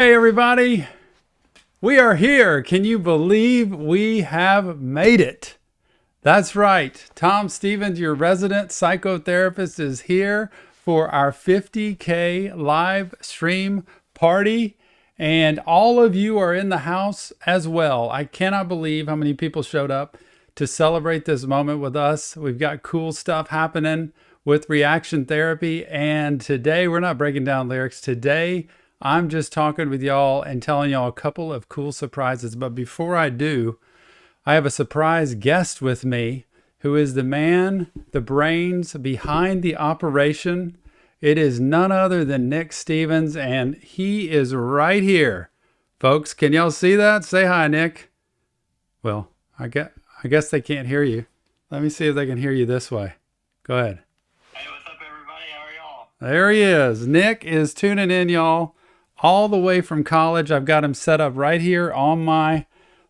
Hey everybody, we are here. Can you believe we have made it? That's right. Tom Stevens, your resident psychotherapist, is here for our 50K live stream party. And all of you are in the house as well. I cannot believe how many people showed up to celebrate this moment with us. We've got cool stuff happening with reaction therapy. And today we're not breaking down lyrics. Today, I'm just talking with y'all and telling y'all a couple of cool surprises. But before I do, I have a surprise guest with me who is the man, the brains behind the operation. It is none other than Nick Stevens, and he is right here. Folks, can y'all see that? Say hi, Nick. Well, I guess they can't hear you. Let me see if they can hear you this way. Go ahead. Hey, what's up, everybody? How are y'all? There he is. Nick is tuning in, y'all, all the way from college. I've got him set up right here on my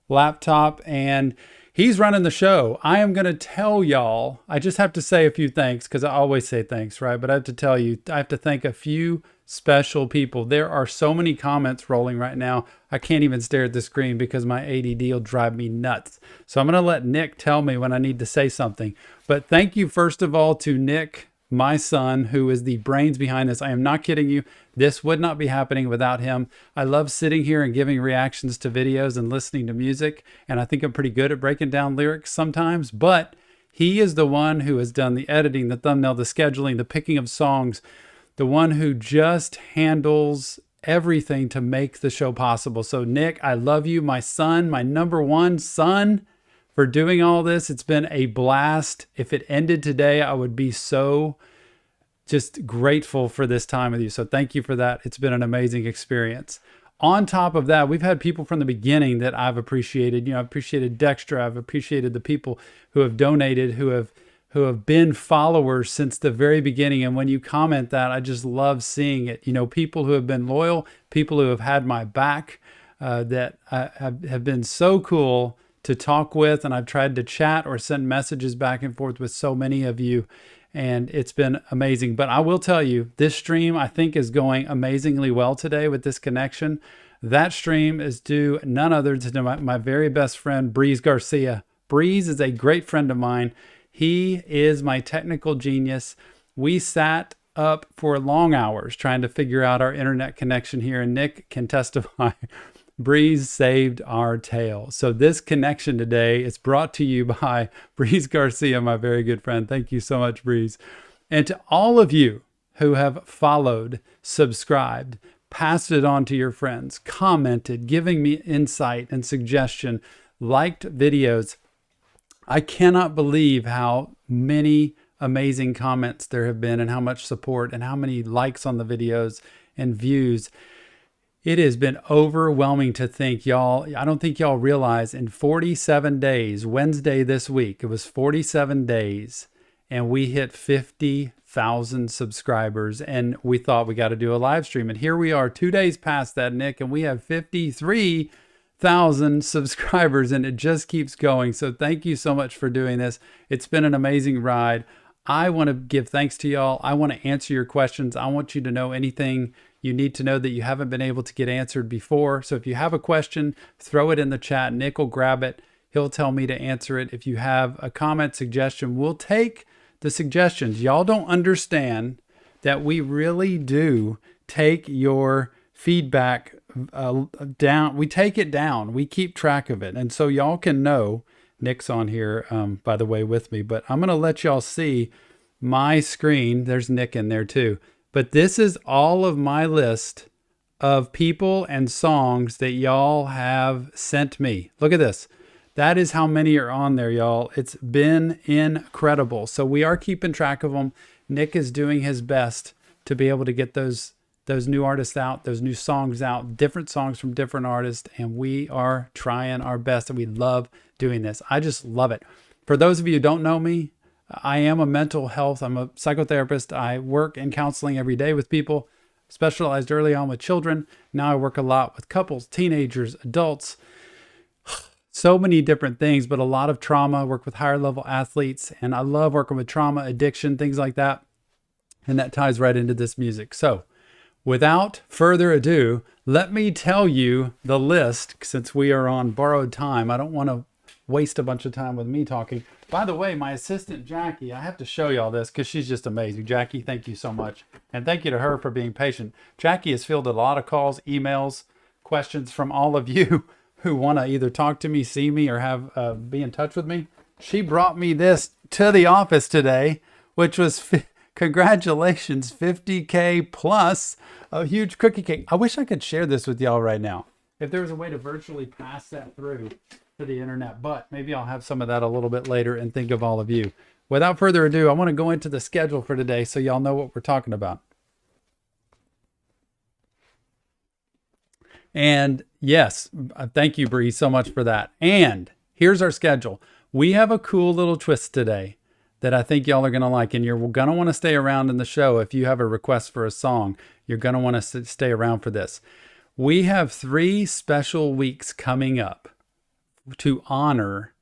laptop, and he's running the show. I am going to tell y'all, I just have to say a few thanks because I always say thanks, right? But I have to tell you, I have to thank a few special people. There are so many comments rolling right now. I can't even stare at the screen because my ADD will drive me nuts. So I'm going to let Nick tell me when I need to say something. But thank you, first of all, to Nick, my son, who is the brains behind this. I am not kidding you. This would not be happening without him. I love sitting here and giving reactions to videos and listening to music. And I think I'm pretty good at breaking down lyrics sometimes, but he is the one who has done the editing, the thumbnail, the scheduling, the picking of songs, the one who just handles everything to make the show possible. So Nick, I love you, my son, my number one son, for doing all this. It's been a blast. If it ended today, I would be so just grateful for this time with you. So thank you for that. It's been an amazing experience. On top of that, we've had people from the beginning that I've appreciated. You know, I've appreciated Dextra. I've appreciated the people who have donated, who have been followers since the very beginning. And when you comment that, I just love seeing it. You know, people who have been loyal, people who have had my back, that have been so cool to talk with. And I've tried to chat or send messages back and forth with so many of you. And it's been amazing. But I will tell you, this stream, I think, is going amazingly well today with this connection. That stream is due none other than my very best friend, Breeze Garcia. Breeze is a great friend of mine. He is my technical genius. We sat up for long hours trying to figure out our internet connection here, and Nick can testify. Breeze saved our tail. So this connection today is brought to you by Breeze Garcia, my very good friend. Thank you so much, Breeze. And to all of you who have followed, subscribed, passed it on to your friends, commented, giving me insight and suggestion, liked videos. I cannot believe how many amazing comments there have been and how much support and how many likes on the videos and views. It has been overwhelming to think, y'all. I don't think y'all realize in 47 days, Wednesday this week, it was 47 days, and we hit 50,000 subscribers, and we thought we got to do a live stream. And here we are 2 days past that, Nick, and we have 53,000 subscribers, and it just keeps going. So thank you so much for doing this. It's been an amazing ride. I want to give thanks to y'all. I want to answer your questions. I want you to know anything you need to know that you haven't been able to get answered before. So if you have a question, throw it in the chat. Nick will grab it. He'll tell me to answer it. If you have a comment, suggestion, we'll take the suggestions. Y'all don't understand that we really do take your feedback down. We take it down. We keep track of it. And so y'all can know, Nick's on here, by the way, with me, but I'm going to let y'all see my screen. There's Nick in there too. But this is all of my list of people and songs that y'all have sent me. Look at this. That is how many are on there, y'all. It's been incredible. So we are keeping track of them. Nick is doing his best to be able to get those new artists out, those new songs out, different songs from different artists. And we are trying our best, and we love doing this. I just love it. For those of you who don't know me, I am a mental health. I'm a psychotherapist. I work in counseling every day with people, specialized early on with children. Now I work a lot with couples, teenagers, adults, so many different things, but a lot of trauma. I work with higher level athletes, and I love working with trauma, addiction, things like that. And that ties right into this music. So without further ado, let me tell you the list, since we are on borrowed time. I don't want to waste a bunch of time with me talking. By the way, my assistant, Jackie, I have to show you all this because she's just amazing. Jackie, thank you so much. And thank you to her for being patient. Jackie has fielded a lot of calls, emails, questions from all of you who want to either talk to me, see me, or have be in touch with me. She brought me this to the office today, which was congratulations, 50K plus a huge cookie cake. I wish I could share this with y'all right now. If there was a way to virtually pass that through to the internet, but maybe I'll have some of that a little bit later and think of all of you. Without further ado, I want to go into the schedule for today so y'all know what we're talking about. And yes, thank you, Bree, so much for that. And here's our schedule. We have a cool little twist today that I think y'all are going to like. And you're going to want to stay around in the show. If you have a request for a song, you're going to want to stay around for this. We have 3 special weeks coming up to honor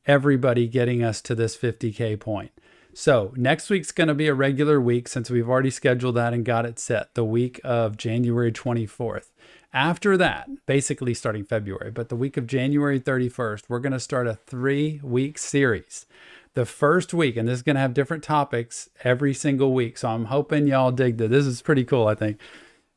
everybody getting us to this 50K point. So next week's going to be a regular week since we've already scheduled that and got it set, the week of January 24th. After that, basically starting February, but the week of January 31st, we're going to start a 3-week series. The first week, and this is going to have different topics every single week, so I'm hoping y'all dig this. This is pretty cool, I think.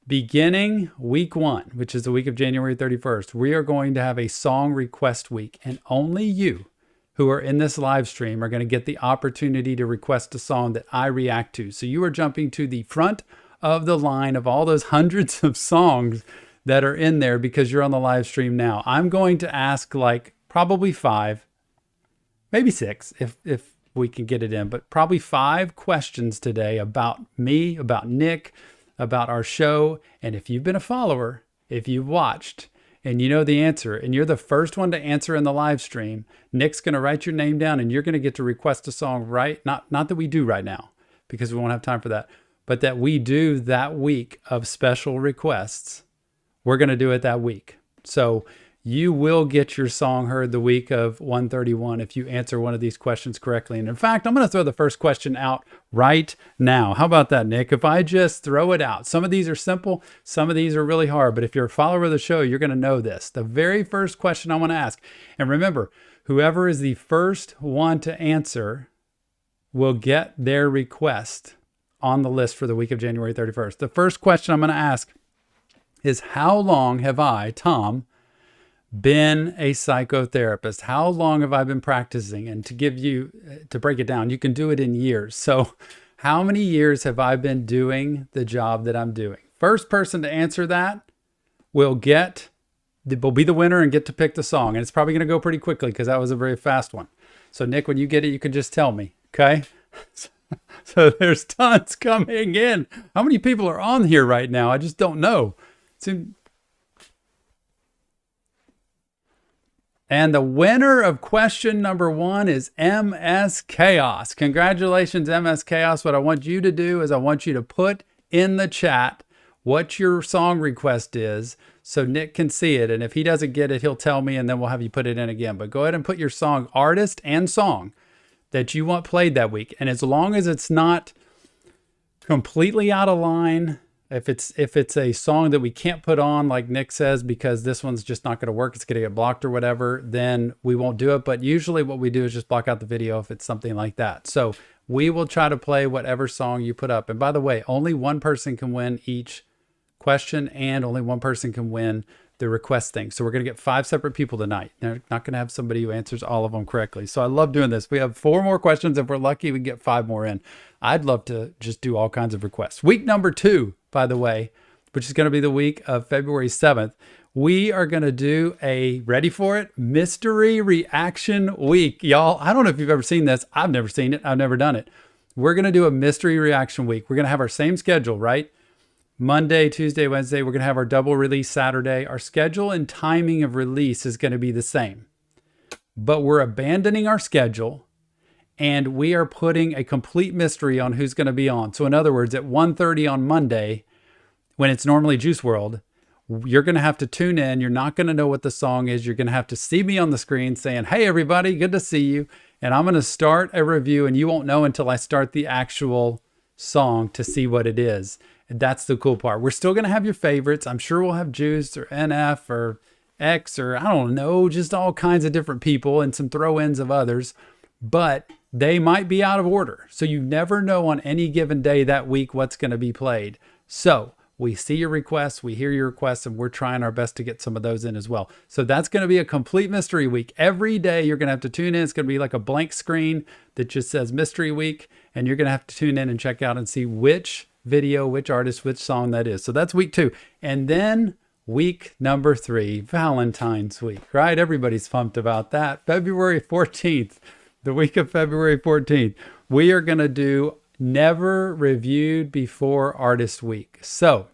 Beginning week 1, which is the week of January 31st, we are going to have a song request week, and only you who are in this live stream are going to get the opportunity to request a song that I react to. So you are jumping to the front of the line of all those hundreds of songs that are in there because you're on the live stream now. I'm going to ask like probably 5, maybe 6 if we can get it in, but probably 5 questions today about me, about Nick, about our show. And if you've been a follower, if you've watched and you know the answer and you're the first one to answer in the live stream, Nick's going to write your name down and you're going to get to request a song right. Not that we do right now because we won't have time for that, but that we do that week of special requests. We're going to do it that week. So you will get your song heard the week of 131 if you answer one of these questions correctly. And in fact, I'm going to throw the first question out right now. How about that, Nick? If I just throw it out, some of these are simple, some of these are really hard, but if you're a follower of the show, you're going to know this. The very first question I want to ask, and remember, whoever is the first one to answer will get their request on the list for the week of January 31st. The first question I'm going to ask is, how long have I, Tom, been a psychotherapist? How long have I been practicing? And to break it down, you can do it in years. So how many years have I been doing the job that I'm doing? First person to answer that will be the winner and get to pick the song. And it's probably going to go pretty quickly because that was a very fast one. So Nick, when you get it, you can just tell me, okay? So there's tons coming in. How many people are on here right now? I just don't know. And the winner of question number 1 is MS Chaos. Congratulations, MS Chaos. What I want you to do is I want you to put in the chat what your song request is so Nick can see it. And if he doesn't get it, he'll tell me and then we'll have you put it in again. But go ahead and put your song, artist and song, that you want played that week. And as long as it's not completely out of line, if it's a song that we can't put on, like Nick says, because this one's just not going to work, it's going to get blocked or whatever, then we won't do it. But usually what we do is just block out the video if it's something like that. So we will try to play whatever song you put up. And by the way, only one person can win each question and only one person can win the request thing. So we're going to get 5 separate people tonight. They're not going to have somebody who answers all of them correctly. So I love doing this. We have 4 more questions. If we're lucky, we can get 5 more in. I'd love to just do all kinds of requests. Week number 2, by the way, which is going to be the week of February 7th, we are going to do a, ready for it, mystery reaction week. Y'all, I don't know if you've ever seen this. I've never seen it. I've never done it. We're going to do a mystery reaction week. We're going to have our same schedule, right? Monday, Tuesday, Wednesday, we're going to have our double release Saturday. Our schedule and timing of release is going to be the same. But we're abandoning our schedule and we are putting a complete mystery on who's going to be on. So in other words, at 1:30 on Monday, when it's normally Juice World, you're going to have to tune in. You're not going to know what the song is. You're going to have to see me on the screen saying, "Hey, everybody, good to see you." And I'm going to start a review and you won't know until I start the actual song to see what it is. That's the cool part. We're still going to have your favorites. I'm sure we'll have Juice or NF or X or I don't know, just all kinds of different people and some throw-ins of others, but they might be out of order. So you never know on any given day that week what's going to be played. So we see your requests, we hear your requests, and we're trying our best to get some of those in as well. So that's going to be a complete mystery week. Every day you're going to have to tune in. It's going to be like a blank screen that just says mystery week, and you're going to have to tune in and check out and see which video, which artist, which song that is. So that's week 2. And then week number 3, Valentine's week, right? Everybody's pumped about that. February 14th, the week of February 14th, we are going to do Never Reviewed Before Artist Week. So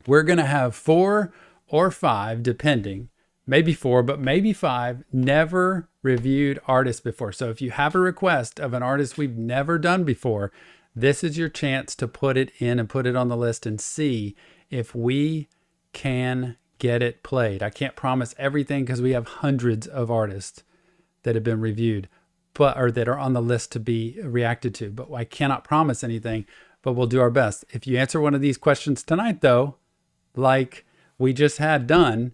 we're going to have 4 or 5, depending, maybe 4, but maybe 5 never reviewed artists before. So if you have a request of an artist we've never done before, this is your chance to put it in and put it on the list and see if we can get it played. I can't promise everything because we have hundreds of artists that have been reviewed, or that are on the list to be reacted to, but I cannot promise anything, but we'll do our best. If you answer one of these questions tonight, though, like we just had done,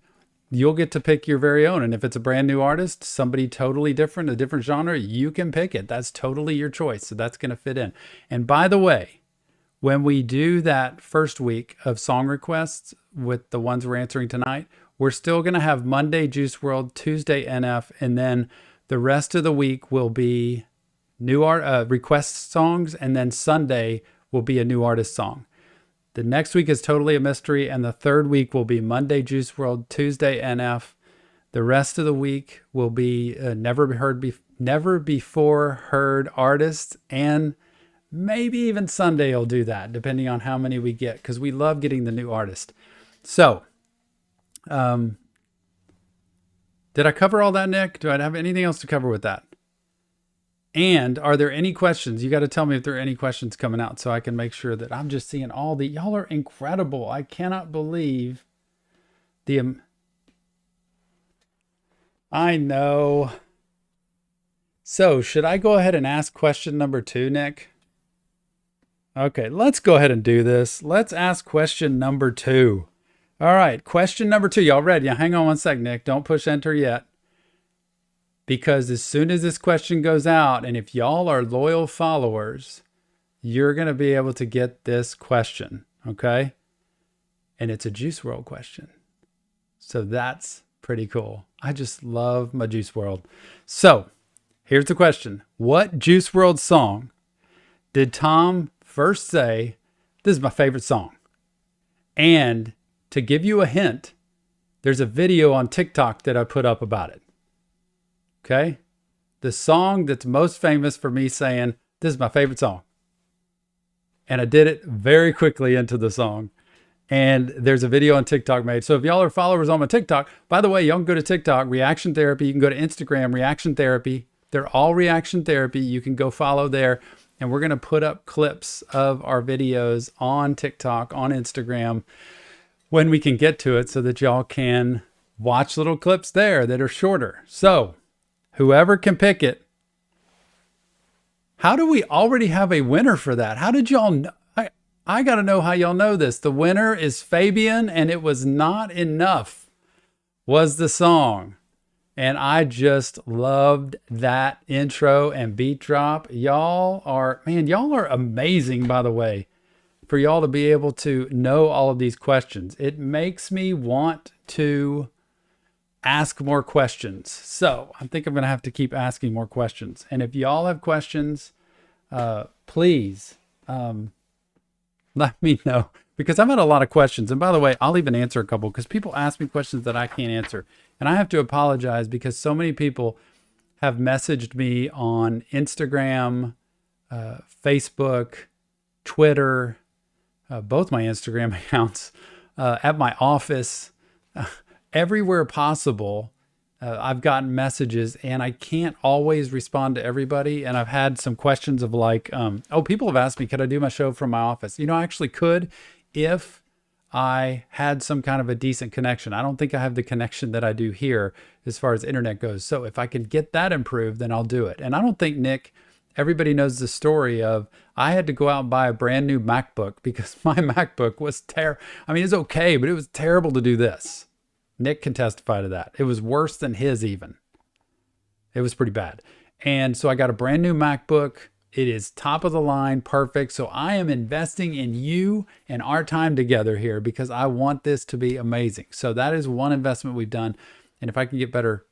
you'll get to pick your very own. And if it's a brand new artist, somebody totally different, a different genre, you can pick it. That's totally your choice. So that's going to fit in. And by the way, when we do that first week of song requests with the ones we're answering tonight, we're still going to have Monday Juice World, Tuesday NF, and then the rest of the week will be new request songs, and then Sunday will be a new artist song. The next week is totally a mystery, and the third week will be Monday Juice World, Tuesday NF. The rest of the week will be never before heard artists, and maybe even Sunday will do that, depending on how many we get, because we love getting the new artist. So, did I cover all that, Nick? Do I have anything else to cover with that? And are there any questions? You got to tell me if there are any questions coming out so I can make sure that I'm just seeing all the... Y'all are incredible. I cannot believe the... I know. So should I go ahead and ask question number 2, Nick? Okay, let's go ahead and do this. Let's ask question number 2. All right, question number 2. Y'all ready? Now, hang on one sec, Nick. Don't push enter yet. Because as soon as this question goes out, and if y'all are loyal followers, you're going to be able to get this question, okay? And it's a Juice WRLD question. So that's pretty cool. I just love my Juice WRLD. So here's the question. What Juice WRLD song did Tom first say, this is my favorite song? And to give you a hint, there's a video on TikTok that I put up about it. Okay? The song that's most famous for me saying, this is my favorite song. And I did it very quickly into the song. And there's a video on TikTok made. So if y'all are followers on my TikTok, by the way, y'all can go to TikTok, Reaction Therapy. You can go to Instagram, Reaction Therapy. They're all Reaction Therapy. You can go follow there. And we're going to put up clips of our videos on TikTok, on Instagram, when we can get to it so that y'all can watch little clips there that are shorter. So whoever can pick it, how do we already have a winner for that? How did y'all know? I got to know how y'all know this. The winner is Fabian, and It Was Not Enough was the song. And I just loved that intro and beat drop. Y'all are amazing, by the way, for y'all to be able to know all of these questions. It makes me want to ask more questions. So I think I'm going to have to keep asking more questions. And if y'all have questions, please let me know, because I've had a lot of questions. And by the way, I'll even answer a couple because people ask me questions that I can't answer. And I have to apologize because so many people have messaged me on Instagram, Facebook, Twitter, both my Instagram accounts, at my office, everywhere possible. I've gotten messages and I can't always respond to everybody. And I've had some questions of like, people have asked me, could I do my show from my office? I actually could if I had some kind of a decent connection. I don't think I have the connection that I do here as far as internet goes. So if I can get that improved, then I'll do it. And I don't think Nick everybody knows the story of I had to go out and buy a brand new MacBook because my MacBook was terrible. I mean, it's okay, but it was terrible to do this. Nick can testify to that. It was worse than his even. It was pretty bad. And so I got a brand new MacBook. It is top of the line, perfect. So I am investing in you and our time together here because I want this to be amazing. So that is one investment we've done. And if I can get better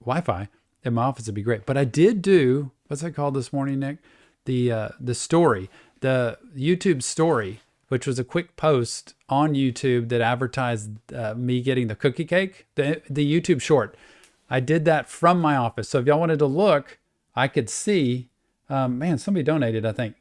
Wi-Fi in my office, it'd be great. But I did do, what's that called this morning, Nick? The story, the YouTube story, which was a quick post on YouTube that advertised me getting the cookie cake, the YouTube short. I did that from my office. So if y'all wanted to look, I could see. Man, somebody donated, I think.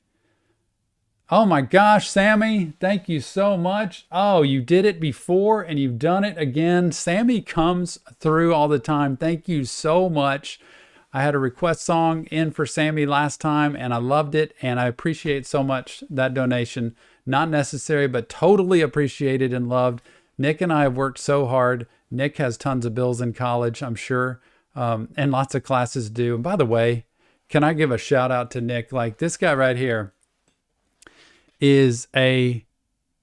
Oh my gosh, Sammy, thank you so much. Oh, you did it before and you've done it again. Sammy comes through all the time. Thank you so much. I had a request song in for Sammy last time and I loved it. And I appreciate so much that donation. Not necessary, but totally appreciated and loved. Nick and I have worked so hard. Nick has tons of bills in college, I'm sure. And lots of classes do. And by the way, can I give a shout out to Nick? Like this guy right here is a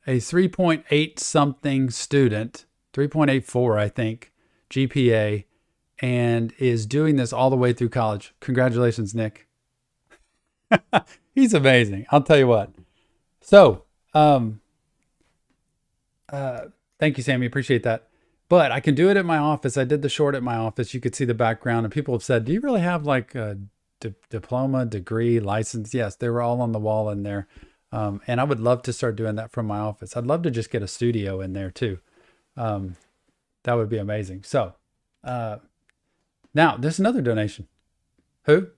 3.8 something student, 3.84, I think, GPA, and is doing this all the way through college. Congratulations, Nick. He's amazing. I'll tell you what. So, thank you, Sammy. Appreciate that. But I can do it at my office. I did the short at my office. You could see the background and people have said, do you really have like a diploma, degree, license? Yes, they were all on the wall in there. And I would love to start doing that from my office. I'd love to just get a studio in there too. That would be amazing. So now there's another donation. Who?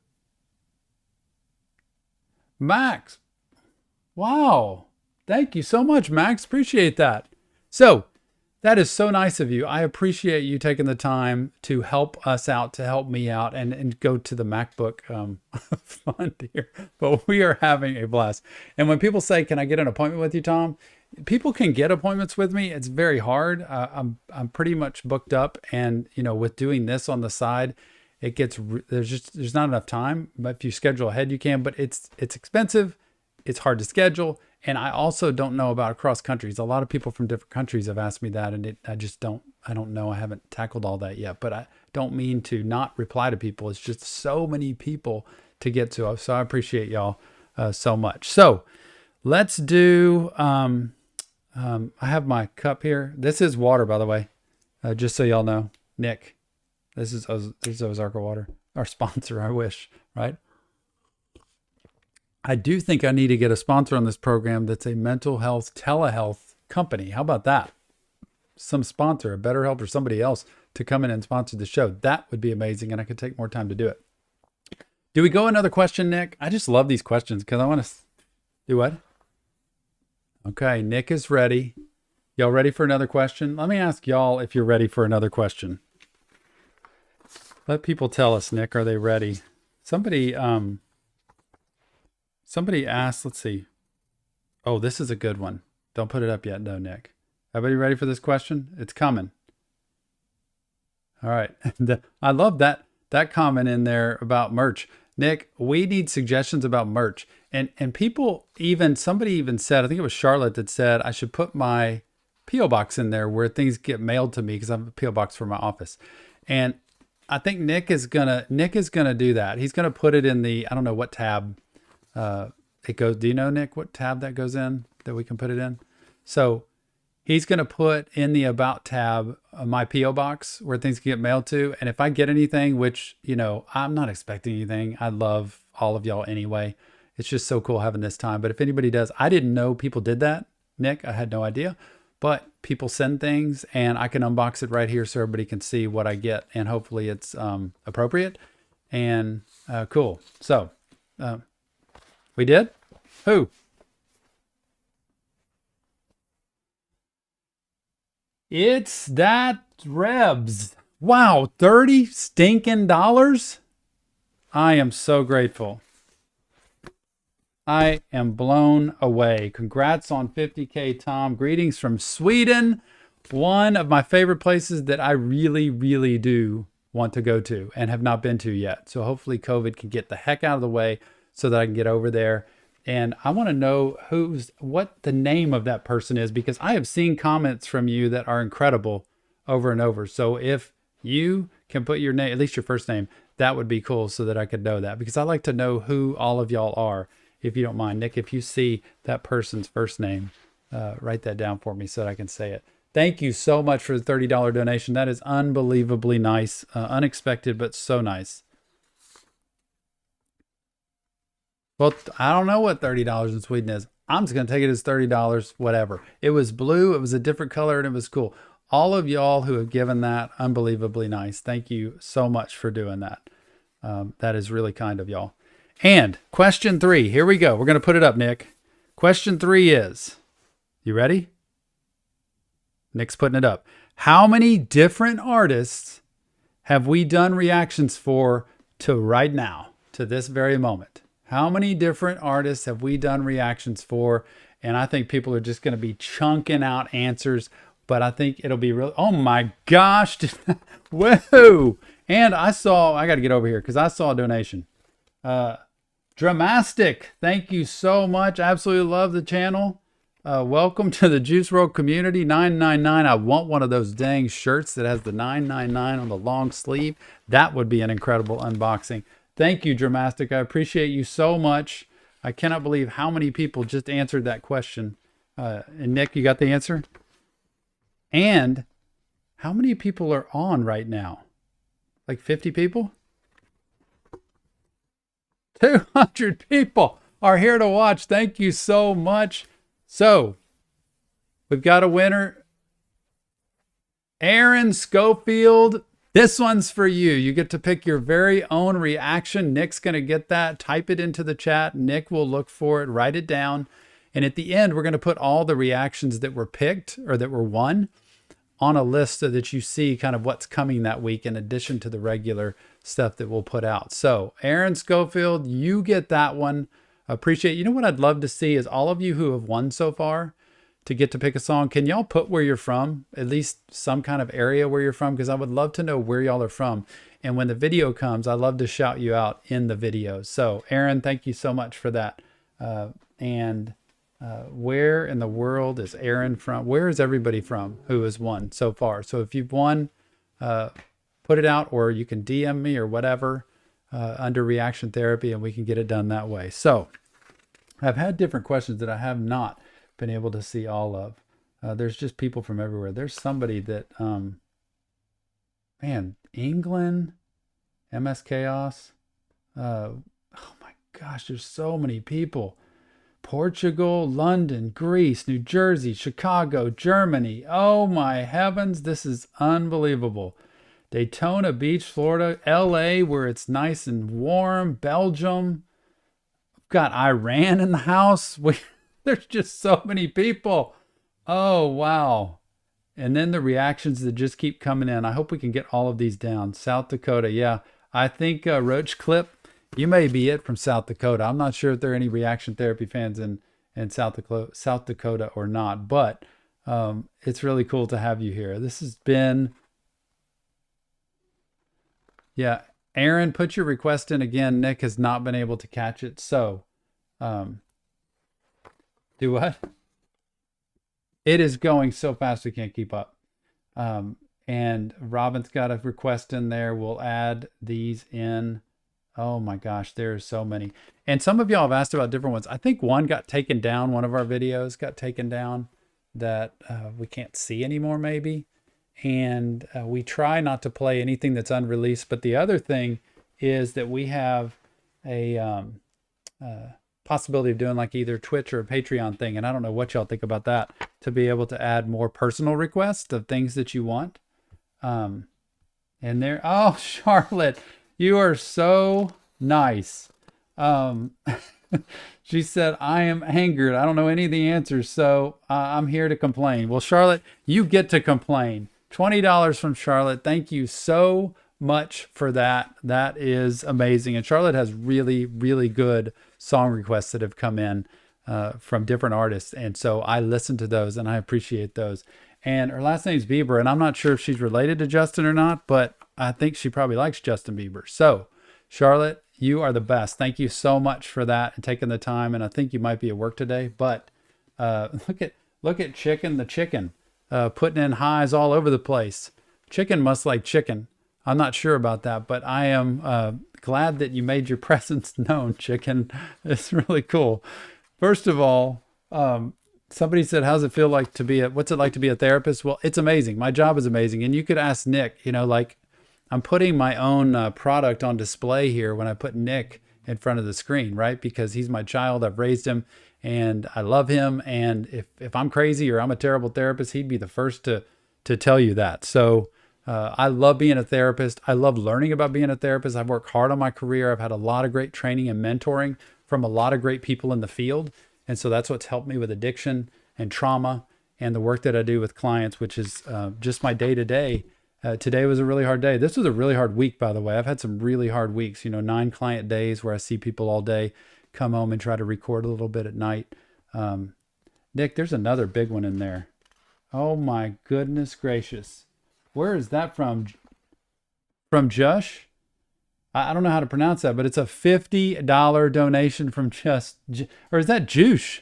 Max. Wow. Thank you so much, Max. Appreciate that. So that is so nice of you. I appreciate you taking the time to help us out, to help me out, and go to the MacBook fund here. But we are having a blast. And when people say, can I get an appointment with you, Tom? People can get appointments with me. It's very hard. I'm pretty much booked up. And, you know, with doing this on the side, it gets, there's not enough time. But if you schedule ahead, you can. But it's expensive. It's hard to schedule. And I also don't know about across countries. A lot of people from different countries have asked me that, and I don't know. I haven't tackled all that yet, but I don't mean to not reply to people. It's just so many people to get to. So I appreciate y'all so much. So let's do, I have my cup here. This is water, by the way, just so y'all know. Nick, this is Ozarka water, our sponsor, I wish, right? I do think I need to get a sponsor on this program that's a mental health telehealth company. How about that? Some sponsor, a BetterHelp or somebody else to come in and sponsor the show. That would be amazing, and I could take more time to do it. Do we go another question, Nick? I just love these questions because I want to do what? Okay, Nick is ready. Y'all ready for another question? Let me ask y'all if you're ready for another question. Let people tell us, Nick, are they ready? Somebody asked, let's see. Oh, this is a good one. Don't put it up yet, no, Nick. Everybody ready for this question? It's coming. All right. I love that comment in there about merch. Nick, we need suggestions about merch. And people somebody even said, I think it was Charlotte that said I should put my P.O. box in there where things get mailed to me because I have a P.O. box for my office. And I think Nick is gonna do that. He's gonna put it in the, I don't know what tab it goes. Do you know, Nick, what tab that goes in that we can put it in? So he's going to put in the About tab my P.O. box where things can get mailed to. And if I get anything, which, you know, I'm not expecting anything. I love all of y'all anyway. It's just so cool having this time. But if anybody does, I didn't know people did that, Nick. I had no idea. But people send things and I can unbox it right here so everybody can see what I get. And hopefully it's appropriate and cool. So, we did? Who? It's that Rebs. Wow, $30 stinking dollars? I am so grateful. I am blown away. Congrats on 50K, Tom. Greetings from Sweden. One of my favorite places that I really, really do want to go to and have not been to yet. So hopefully COVID can get the heck out of the way so that I can get over there. And I want to know what the name of that person is, because I have seen comments from you that are incredible over and over. So if you can put your name, at least your first name, that would be cool so that I could know that, because I like to know who all of y'all are. If you don't mind, Nick, if you see that person's first name, write that down for me so that I can say it. Thank you so much for the $30 donation. That is unbelievably nice, unexpected, but so nice. Well, I don't know what $30 in Sweden is. I'm just going to take it as $30, whatever. It was blue. It was a different color and it was cool. All of y'all who have given that, unbelievably nice. Thank you so much for doing that. That is really kind of y'all. And question 3, here we go. We're going to put it up, Nick. Question 3 is, you ready? Nick's putting it up. How many different artists have we done reactions for to right now, to this very moment? How many different artists have we done reactions for? And I think people are just going to be chunking out answers, but I think it'll be real. Oh my gosh. Whoa. And I got to get over here because I saw a donation. Dramastic. Thank you so much. Absolutely love the channel. Welcome to the Juice WRLD community. 999. I want one of those dang shirts that has the 999 on the long sleeve. That would be an incredible unboxing. Thank you, Dramastic. I appreciate you so much. I cannot believe how many people just answered that question. And Nick, you got the answer? And how many people are on right now? Like 50 people? 200 people are here to watch. Thank you so much. So, we've got a winner. Aaron Schofield. This one's for you. You get to pick your very own reaction. Nick's going to get that. Type it into the chat. Nick will look for it, write it down. And at the end, we're going to put all the reactions that were picked or that were won on a list so that you see kind of what's coming that week in addition to the regular stuff that we'll put out. So Aaron Schofield, you get that one. Appreciate. You know what I'd love to see is all of you who have won so far to get to pick a song. Can y'all put where you're from? At least some kind of area where you're from, because I would love to know where y'all are from. And when the video comes, I love to shout you out in the video. So Aaron, thank you so much for that. Where in the world is Aaron from? Where is everybody from who has won so far? So if you've won, put it out, or you can DM me or whatever under Reaction Therapy, and we can get it done that way. So I've had different questions that I have not been able to see all of. There's just people from everywhere. There's somebody that, man, England, MS Chaos. Oh my gosh, there's so many people. Portugal, London, Greece, New Jersey, Chicago, Germany. Oh my heavens, this is unbelievable. Daytona Beach, Florida, LA, where it's nice and warm, Belgium. We've got Iran in the house. There's just so many people. Oh, wow. And then the reactions that just keep coming in. I hope we can get all of these down. South Dakota, yeah. I think Roach Clip, you may be it from South Dakota. I'm not sure if there are any Reaction Therapy fans in South Dakota or not, but it's really cool to have you here. This has been, yeah. Aaron, put your request in again. Nick has not been able to catch it. So, do what? It is going so fast we can't keep up. And Robin's got a request in there. We'll add these in. Oh my gosh, there's so many. And some of y'all have asked about different ones. I think one got taken down. One of our videos got taken down that we can't see anymore maybe. And we try not to play anything that's unreleased. But the other thing is that we have a possibility of doing like either Twitch or a Patreon thing. And I don't know what y'all think about that, to be able to add more personal requests of things that you want. And there, oh, Charlotte, you are so nice. She said, I am angered. I don't know any of the answers, so I'm here to complain. Well, Charlotte, you get to complain. $20 from Charlotte. Thank you so much for that. That is amazing. And Charlotte has really, really good song requests that have come in from different artists. And so I listen to those and I appreciate those. And her last name's Bieber, and I'm not sure if she's related to Justin or not, but I think she probably likes Justin Bieber. So, Charlotte, you are the best. Thank you so much for that and taking the time. And I think you might be at work today, but look at Chicken the chicken, putting in highs all over the place. Chicken must like chicken. I'm not sure about that, but I am glad that you made your presence known, Chicken. It's really cool. First of all, somebody said, what's it like to be a therapist? Well, it's amazing. My job is amazing. And you could ask Nick, like I'm putting my own product on display here when I put Nick in front of the screen, right? Because he's my child. I've raised him and I love him. And if I'm crazy or I'm a terrible therapist, he'd be the first to tell you that. So I love being a therapist. I love learning about being a therapist. I've worked hard on my career. I've had a lot of great training and mentoring from a lot of great people in the field. And so that's what's helped me with addiction and trauma and the work that I do with clients, which is just my day to day. Today was a really hard day. This was a really hard week, by the way. I've had some really hard weeks, 9 client days where I see people all day, come home and try to record a little bit at night. Nick, there's another big one in there. Oh my goodness gracious. Where is that from? From Jush? I don't know how to pronounce that, but it's a $50 donation from or is that Juice?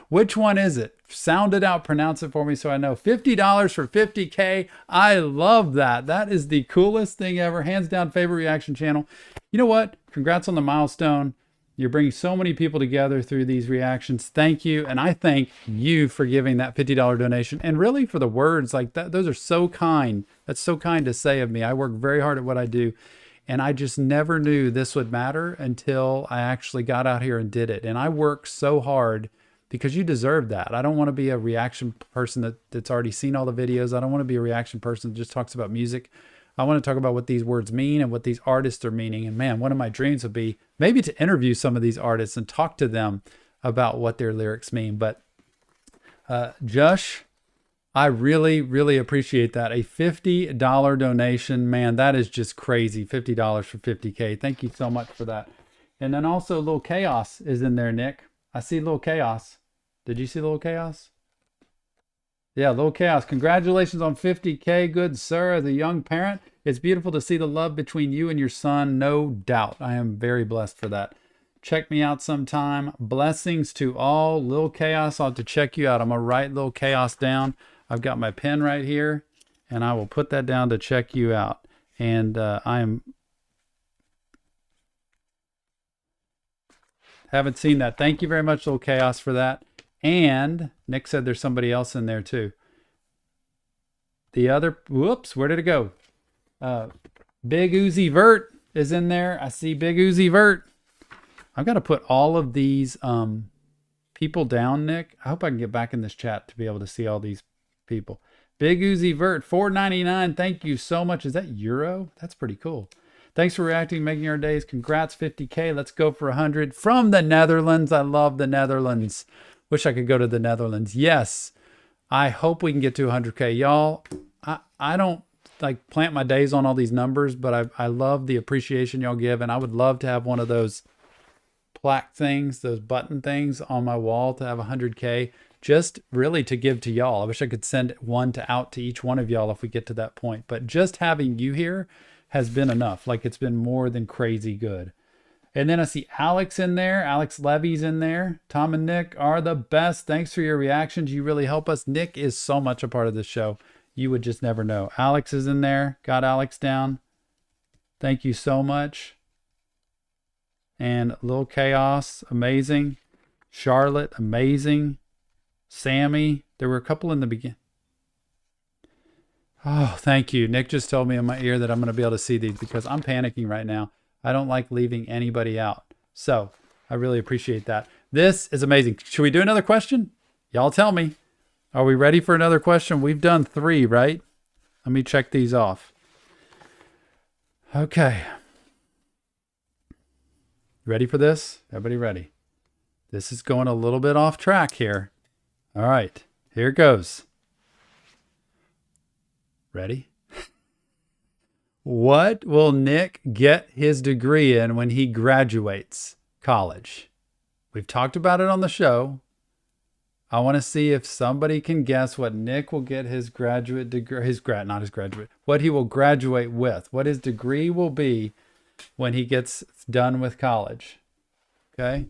Which one is it? Sound it out, pronounce it for me so I know. $50 for 50K. I love that. That is the coolest thing ever. Hands down favorite reaction channel. You know what? Congrats on the milestone. You're bringing so many people together through these reactions. Thank you. And I thank you for giving that $50 donation and really for the words like that. Those are so kind. That's so kind to say of me. I work very hard at what I do. And I just never knew this would matter until I actually got out here and did it. And I work so hard because you deserve that. I don't want to be a reaction person that's already seen all the videos. I don't want to be a reaction person that just talks about music. I want to talk about what these words mean and what these artists are meaning. And man, one of my dreams would be maybe to interview some of these artists and talk to them about what their lyrics mean. But Josh, I really, really appreciate that. A $50 donation, man, that is just crazy. $50 for 50K. Thank you so much for that. And then also Lil Chaos is in there, Nick. I see Lil Chaos. Did you see Lil Chaos? Yeah, Lil Chaos. Congratulations on 50K, good sir. As a young parent, it's beautiful to see the love between you and your son. No doubt. I am very blessed for that. Check me out sometime. Blessings to all. Lil Chaos, I'll have to check you out. I'm going to write Lil Chaos down. I've got my pen right here, and I will put that down to check you out. And haven't seen that. Thank you very much, Lil Chaos, for that. And Nick said there's somebody else in there too. The other, whoops, where did it go? Big Uzi Vert is in there. I see Big Uzi Vert. I've got to put all of these people down, Nick. I hope I can get back in this chat to be able to see all these people. Big Uzi Vert, $4.99. Thank you so much. Is that Euro? That's pretty cool. Thanks for reacting, making our days. Congrats, 50K. Let's go for 100 from the Netherlands. I love the Netherlands. Wish I could go to the Netherlands. Yes. I hope we can get to 100K. Y'all, I don't like plant my days on all these numbers, but I love the appreciation y'all give. And I would love to have one of those plaque things, those button things on my wall to have 100K, just really to give to y'all. I wish I could send one out to each one of y'all if we get to that point. But just having you here has been enough. Like, it's been more than crazy good. And then I see Alex in there. Alex Levy's in there. Tom and Nick are the best. Thanks for your reactions. You really help us. Nick is so much a part of this show. You would just never know. Alex is in there. Got Alex down. Thank you so much. And Lil Chaos, amazing. Charlotte, amazing. Sammy, there were a couple in the beginning. Oh, thank you. Nick just told me in my ear that I'm going to be able to see these because I'm panicking right now. I don't like leaving anybody out. So I really appreciate that. This is amazing. Should we do another question? Y'all tell me. Are we ready for another question? We've done 3, right? Let me check these off. Okay. Ready for this? Everybody ready? This is going a little bit off track here. All right. Here it goes. Ready? What will Nick get his degree in when he graduates college? We've talked about it on the show. I want to see if somebody can guess what Nick will get his graduate degree, not his graduate, what he will graduate with, what his degree will be when he gets done with college. Okay.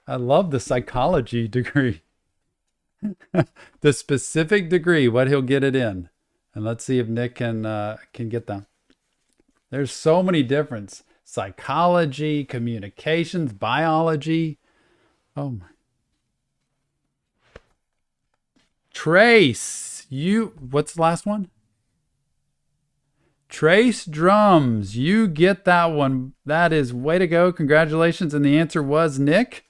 I love the psychology degree. The specific degree, what he'll get it in. And let's see if Nick can get them. There's so many different psychology, communications, biology. Oh my. Trace, what's the last one? Trace drums. You get that one. That is way to go. Congratulations. And the answer was Nick.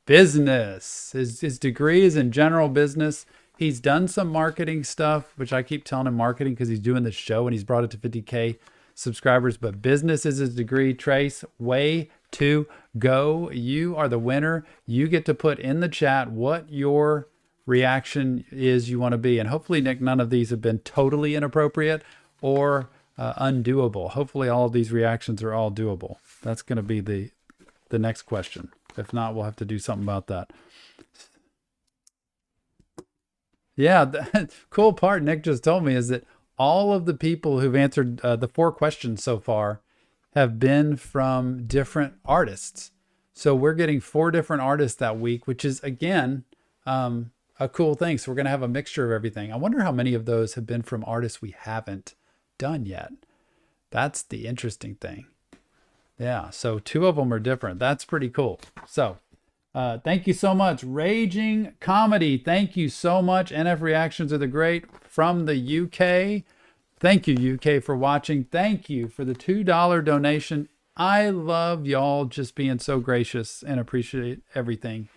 Business. His degree is in general business. He's done some marketing stuff, which I keep telling him marketing because he's doing this show and he's brought it to 50K subscribers. But business is his degree. Trace, way to go. You are the winner. You get to put in the chat what your reaction is you want to be. And hopefully, Nick, none of these have been totally inappropriate or undoable. Hopefully all of these reactions are all doable. That's going to be the next question. If not, we'll have to do something about that. Yeah, the cool part Nick just told me is that all of the people who've answered the 4 questions so far have been from different artists. So we're getting 4 different artists that week, which is, again, a cool thing. So we're going to have a mixture of everything. I wonder how many of those have been from artists we haven't done yet. That's the interesting thing. Yeah, so 2 of them are different. That's pretty cool. So thank you so much. Raging Comedy, thank you so much. NF Reactions are the great from the UK. Thank you, UK, for watching. Thank you for the $2 donation. I love y'all just being so gracious and appreciate everything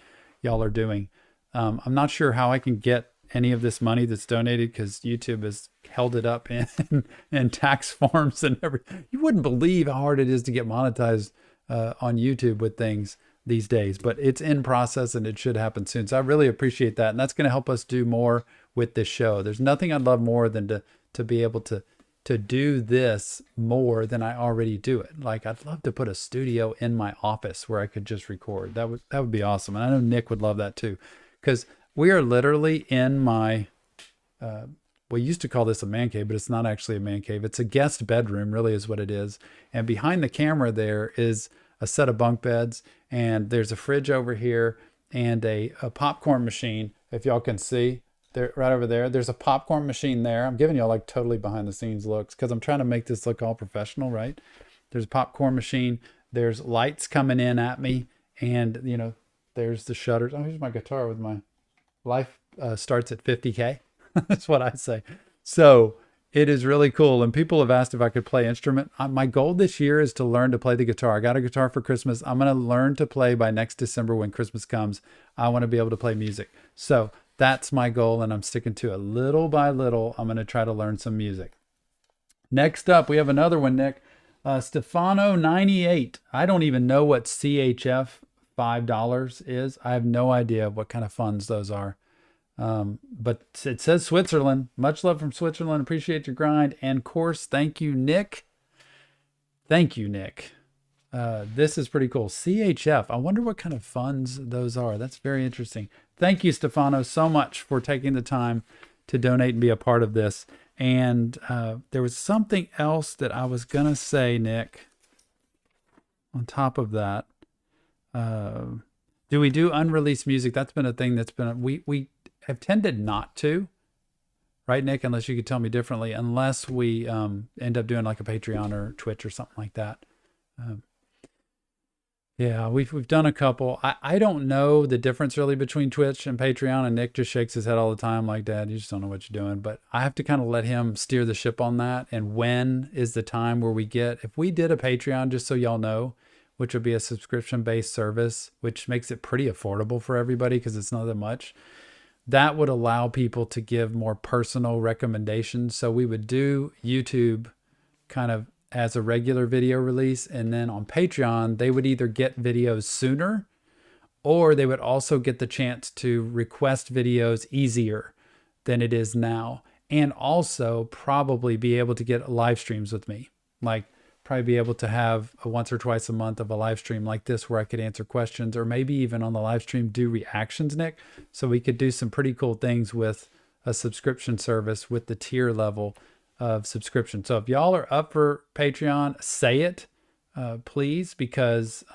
y'all are doing. I'm not sure how I can get any of this money that's donated because YouTube has held it up in tax forms and everything. You wouldn't believe how hard it is to get monetized on YouTube with things these days, but it's in process and it should happen soon. So I really appreciate that. And that's going to help us do more with this show. There's nothing I'd love more than to be able to do this more than I already do it. Like, I'd love to put a studio in my office where I could just record. That would be awesome. And I know Nick would love that too, because we are literally in my, we used to call this a man cave, but it's not actually a man cave. It's a guest bedroom, really is what it is. And behind the camera there is a set of bunk beds, and there's a fridge over here and a popcorn machine. If y'all can see there, right over there, there's a popcorn machine there. I'm giving y'all like totally behind the scenes looks because I'm trying to make this look all professional, right? There's a popcorn machine. There's lights coming in at me, and you know, there's the shutters. Oh, here's my guitar with my life starts at 50K. That's what I say. So it is really cool. And people have asked if I could play instrument. My goal this year is to learn to play the guitar. I got a guitar for Christmas. I'm going to learn to play by next December when Christmas comes. I want to be able to play music. So that's my goal, and I'm sticking to it. Little by little, I'm going to try to learn some music. Next up, we have another one, Nick. Stefano98. I don't even know what CHF $5 is. I have no idea what kind of funds those are. But it says Switzerland. Much love from Switzerland. Appreciate your grind. And of course, thank you, Nick. Thank you, Nick. This is pretty cool. CHF. I wonder what kind of funds those are. That's very interesting. Thank you, Stefano, so much for taking the time to donate and be a part of this. And there was something else that I was going to say, Nick, on top of that. Do we do unreleased music? That's been a thing that's been, we have tended not to, right, Nick? Unless you could tell me differently, unless we end up doing like a Patreon or Twitch or something like that. Yeah, we've done a couple. I don't know the difference really between Twitch and Patreon, and Nick just shakes his head all the time like, Dad, you just don't know what you're doing. But I have to kind of let him steer the ship on that. And when is the time where we get, if we did a Patreon, just so y'all know, which would be a subscription-based service, which makes it pretty affordable for everybody because it's not that much. That would allow people to give more personal recommendations. So we would do YouTube kind of as a regular video release. And then on Patreon, they would either get videos sooner, or they would also get the chance to request videos easier than it is now. And also probably be able to get live streams with me. Like, probably be able to have a once or twice a month of a live stream like this where I could answer questions, or maybe even on the live stream do reactions, Nick. So we could do some pretty cool things with a subscription service with the tier level of subscription. So if y'all are up for Patreon, say it, please, because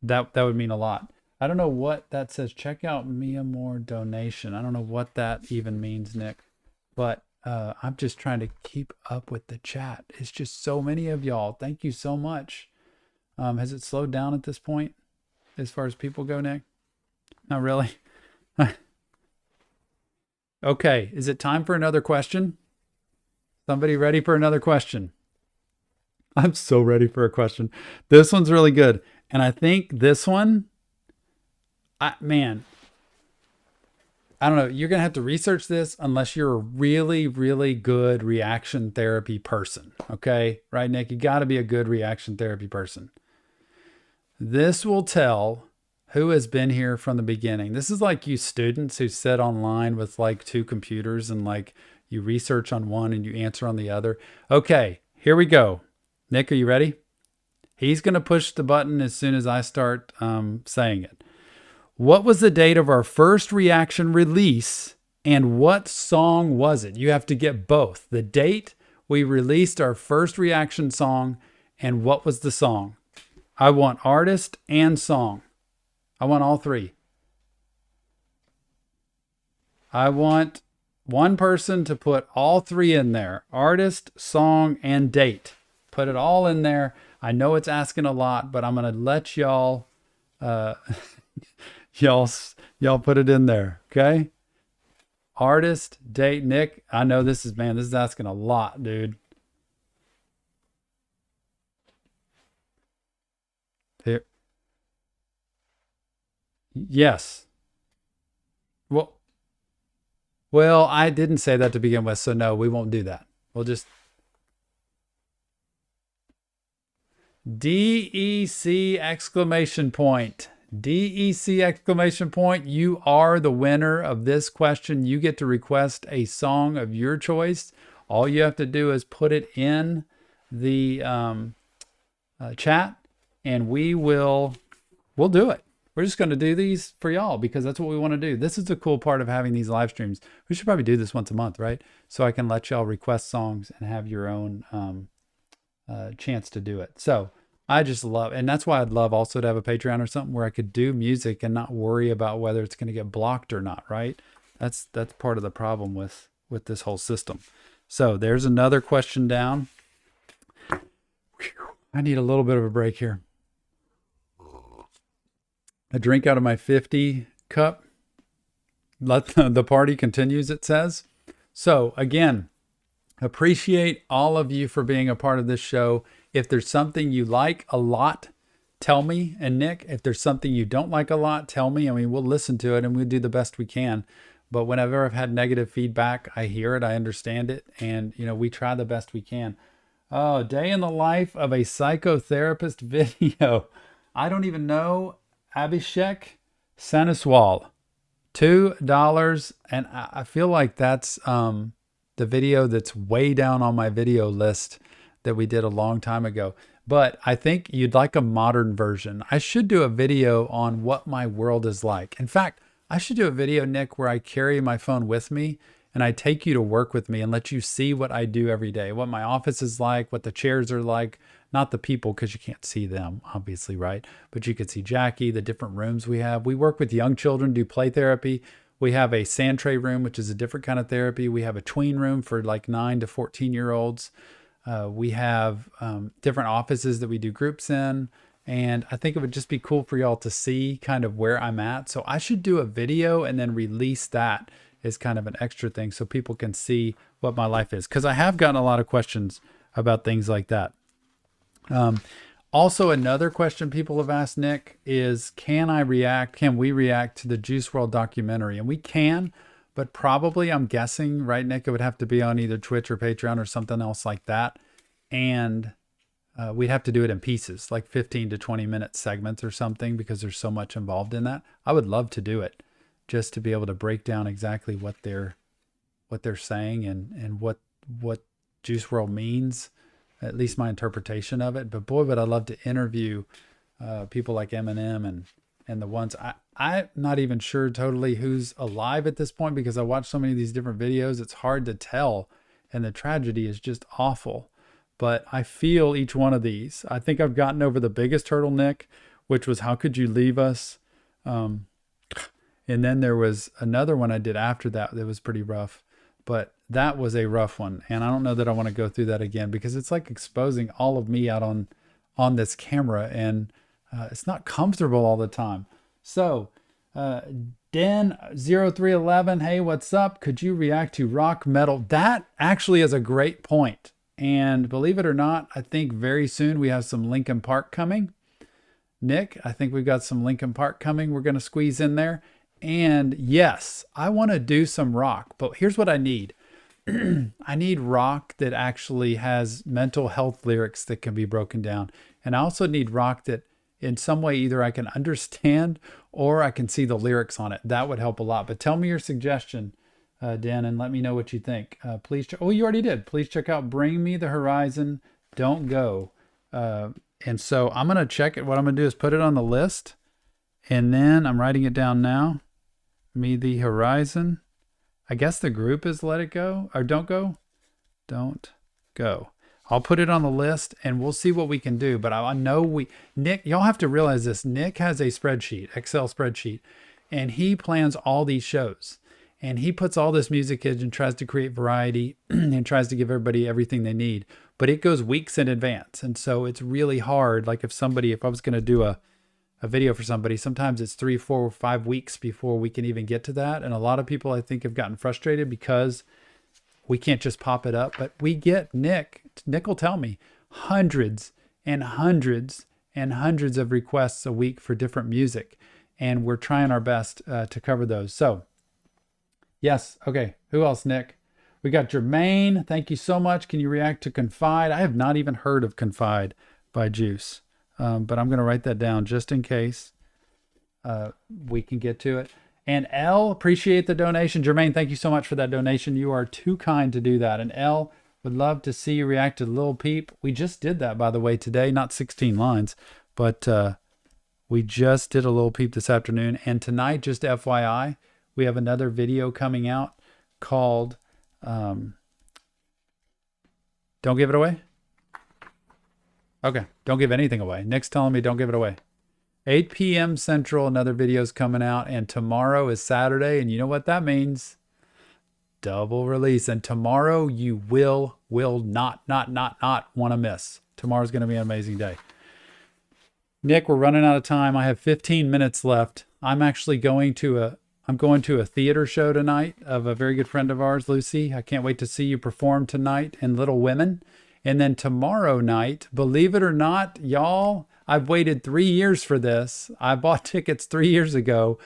that would mean a lot. I don't know what that says. Check out Mia Moore donation. I don't know what that even means, Nick, but I'm just trying to keep up with the chat. It's just so many of y'all. Thank you so much. Has it slowed down at this point as far as people go, Nick? Not really. Okay, is it time for another question? Somebody ready for another question? I'm so ready for a question. This one's really good. And I think this one, man, I don't know. You're going to have to research this unless you're a really, really good reaction therapy person. Okay? Right, Nick? You got to be a good reaction therapy person. This will tell who has been here from the beginning. This is like you students who sit online with like 2 computers and like you research on one and you answer on the other. Okay, here we go. Nick, are you ready? He's going to push the button as soon as I start saying it. What was the date of our first reaction release and what song was it? You have to get both. The date we released our first reaction song and what was the song? I want artist and song. I want all 3. I want one person to put all 3 in there. Artist, song, and date. Put it all in there. I know it's asking a lot, but I'm going to let y'all y'all put it in there, okay? Artist, date, Nick. I know this is asking a lot, dude. Here. Yes. Well, I didn't say that to begin with, so no, we won't do that. We'll just DEC exclamation point. DEC exclamation point. You are the winner of this question. You get to request a song of your choice. All you have to do is put it in the chat and we'll do it. We're just going to do these for y'all because that's what we want to do. This is the cool part of having these live streams. We should probably do this once a month, right? So I can let y'all request songs and have your own chance to do it. So I just love, and that's why I'd love also to have a Patreon or something where I could do music and not worry about whether it's going to get blocked or not, right? That's part of the problem with this whole system. So there's another question down. Whew, I need a little bit of a break here. A drink out of my 50 cup. Let the party continues, it says. So again, appreciate all of you for being a part of this show. If there's something you like a lot, tell me. And Nick, if there's something you don't like a lot, tell me. I mean, we'll listen to it and we'll do the best we can. But whenever I've had negative feedback, I hear it, I understand it. And, we try the best we can. Oh, day in the life of a psychotherapist video. I don't even know. Abhishek Saniswal, $2. And I feel like that's the video that's way down on my video list that we did a long time ago. But I think you'd like a modern version. I should do a video on what my world is like. In fact, I should do a video, Nick, where I carry my phone with me and I take you to work with me and let you see what I do every day, what my office is like, what the chairs are like, not the people because you can't see them, obviously, right? But you could see Jackie, the different rooms we have. We work with young children, do play therapy. We have a sand tray room, which is a different kind of therapy. We have a tween room for like 9 to 14-year-olds. We have different offices that we do groups in. And I think it would just be cool for y'all to see kind of where I'm at. So I should do a video and then release that as kind of an extra thing so people can see what my life is. Because I have gotten a lot of questions about things like that. Also, another question people have asked, Nick, is can we react to the Juice WRLD documentary? And we can, but probably, I'm guessing, right, Nick, it would have to be on either Twitch or Patreon or something else like that. And we'd have to do it in pieces, like 15 to 20 minute segments or something, because there's so much involved in that. I would love to do it just to be able to break down exactly what they're saying and what Juice World means, at least my interpretation of it. But boy, would I love to interview people like Eminem and the ones I'm not even sure totally who's alive at this point, because I watched so many of these different videos. It's hard to tell, and the tragedy is just awful. But I feel each one of these. I think I've gotten over the biggest hurdle, Nick, which was how could you leave us? And then there was another one I did after that that was pretty rough. But that was a rough one. And I don't know that I want to go through that again, because it's like exposing all of me out on this camera. And it's not comfortable all the time. So Den0311, hey, what's up? Could you react to rock metal? That actually is a great point. And believe it or not, I think very soon we have some Linkin Park coming. Nick, I think we've got some Linkin Park coming. We're going to squeeze in there. And yes, I want to do some rock, but here's what I need. I need rock that actually has mental health lyrics that can be broken down. And I also need rock that in some way either I can understand or I can see the lyrics on it. That would help a lot. But tell me your suggestion, Dan, and let me know what you think. Please, oh, you already did. Please check out Bring Me the Horizon, Don't Go. And so I'm going to check it. What I'm going to do is put it on the list. And then I'm writing it down now. Me the Horizon. I guess the group is Let It Go or Don't Go. Don't Go. I'll put it on the list and we'll see what we can do. But I know Nick, y'all have to realize this. Nick has a spreadsheet, Excel spreadsheet, and he plans all these shows. And he puts all this music in and tries to create variety and tries to give everybody everything they need. But it goes weeks in advance. And so it's really hard. Like if I was going to do a video for somebody, sometimes it's 3, 4, 5 weeks before we can even get to that. And a lot of people, I think, have gotten frustrated because we can't just pop it up. But we get Nick will tell me hundreds and hundreds and hundreds of requests a week for different music. And we're trying our best to cover those. So yes. Okay. Who else, Nick? We got Jermaine. Thank you so much. Can you react to Confide? I have not even heard of Confide by Juice. But I'm going to write that down just in case we can get to it. And L, appreciate the donation. Jermaine, thank you so much for that donation. You are too kind to do that. And L, would love to see you react to Lil Peep. We just did that, by the way, today. Not 16 lines, but we just did a Lil Peep this afternoon. And tonight, just FYI, we have another video coming out called Don't Give It Away. Okay, don't give anything away. Nick's telling me don't give it away. 8 p.m. Central, another video's coming out, and tomorrow is Saturday, and you know what that means? Double release. And tomorrow you will not want to miss. Tomorrow's going to be an amazing day. Nick, we're running out of time. I have 15 minutes left. I'm actually going to a theater show tonight of a very good friend of ours, Lucy. I can't wait to see you perform tonight in Little Women. And then tomorrow night, believe it or not, y'all, I've waited 3 years for this. I bought tickets 3 years ago.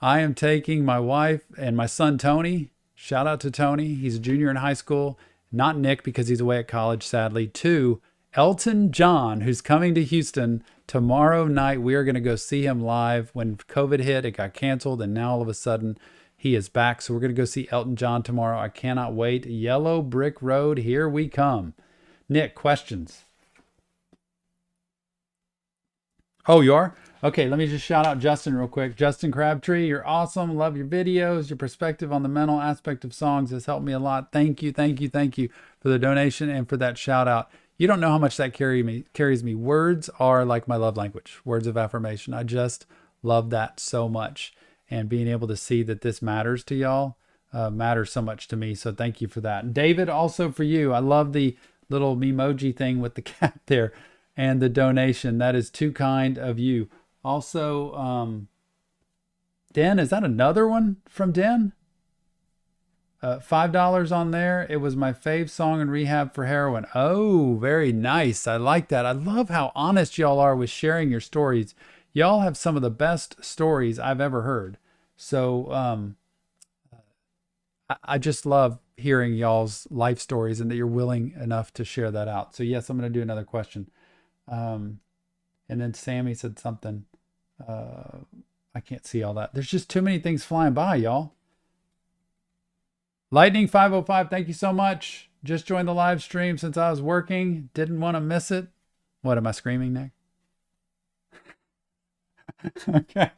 I am taking my wife and my son, Tony. Shout out to Tony. He's a junior in high school. Not Nick, because he's away at college, sadly. To Elton John, who's coming to Houston tomorrow night. We are going to go see him live. When COVID hit, it got canceled. And now all of a sudden, he is back. So we're going to go see Elton John tomorrow. I cannot wait. Yellow Brick Road, here we come. Nick, questions? Oh, you are? Okay, let me just shout out Justin real quick. Justin Crabtree, you're awesome. Love your videos. Your perspective on the mental aspect of songs has helped me a lot. Thank you for the donation and for that shout out. You don't know how much that carries me. Words are like my love language, words of affirmation. I just love that so much. And being able to see that this matters to y'all matters so much to me. So thank you for that. David, also for you. I love the little memoji thing with the cat there. And the donation. That is too kind of you. Also, Den, is that another one from Den? $5 on there. It was my fave song in rehab for heroin. Oh, very nice. I like that. I love how honest y'all are with sharing your stories. Y'all have some of the best stories I've ever heard. So I just love hearing y'all's life stories and that you're willing enough to share that out. So yes, I'm going to do another question. And then Sammy said something. I can't see all that. There's just too many things flying by, y'all. Lightning 505, thank you so much. just joined the live stream since I was working. Didn't want to miss it. What, am I screaming, Nick? Okay.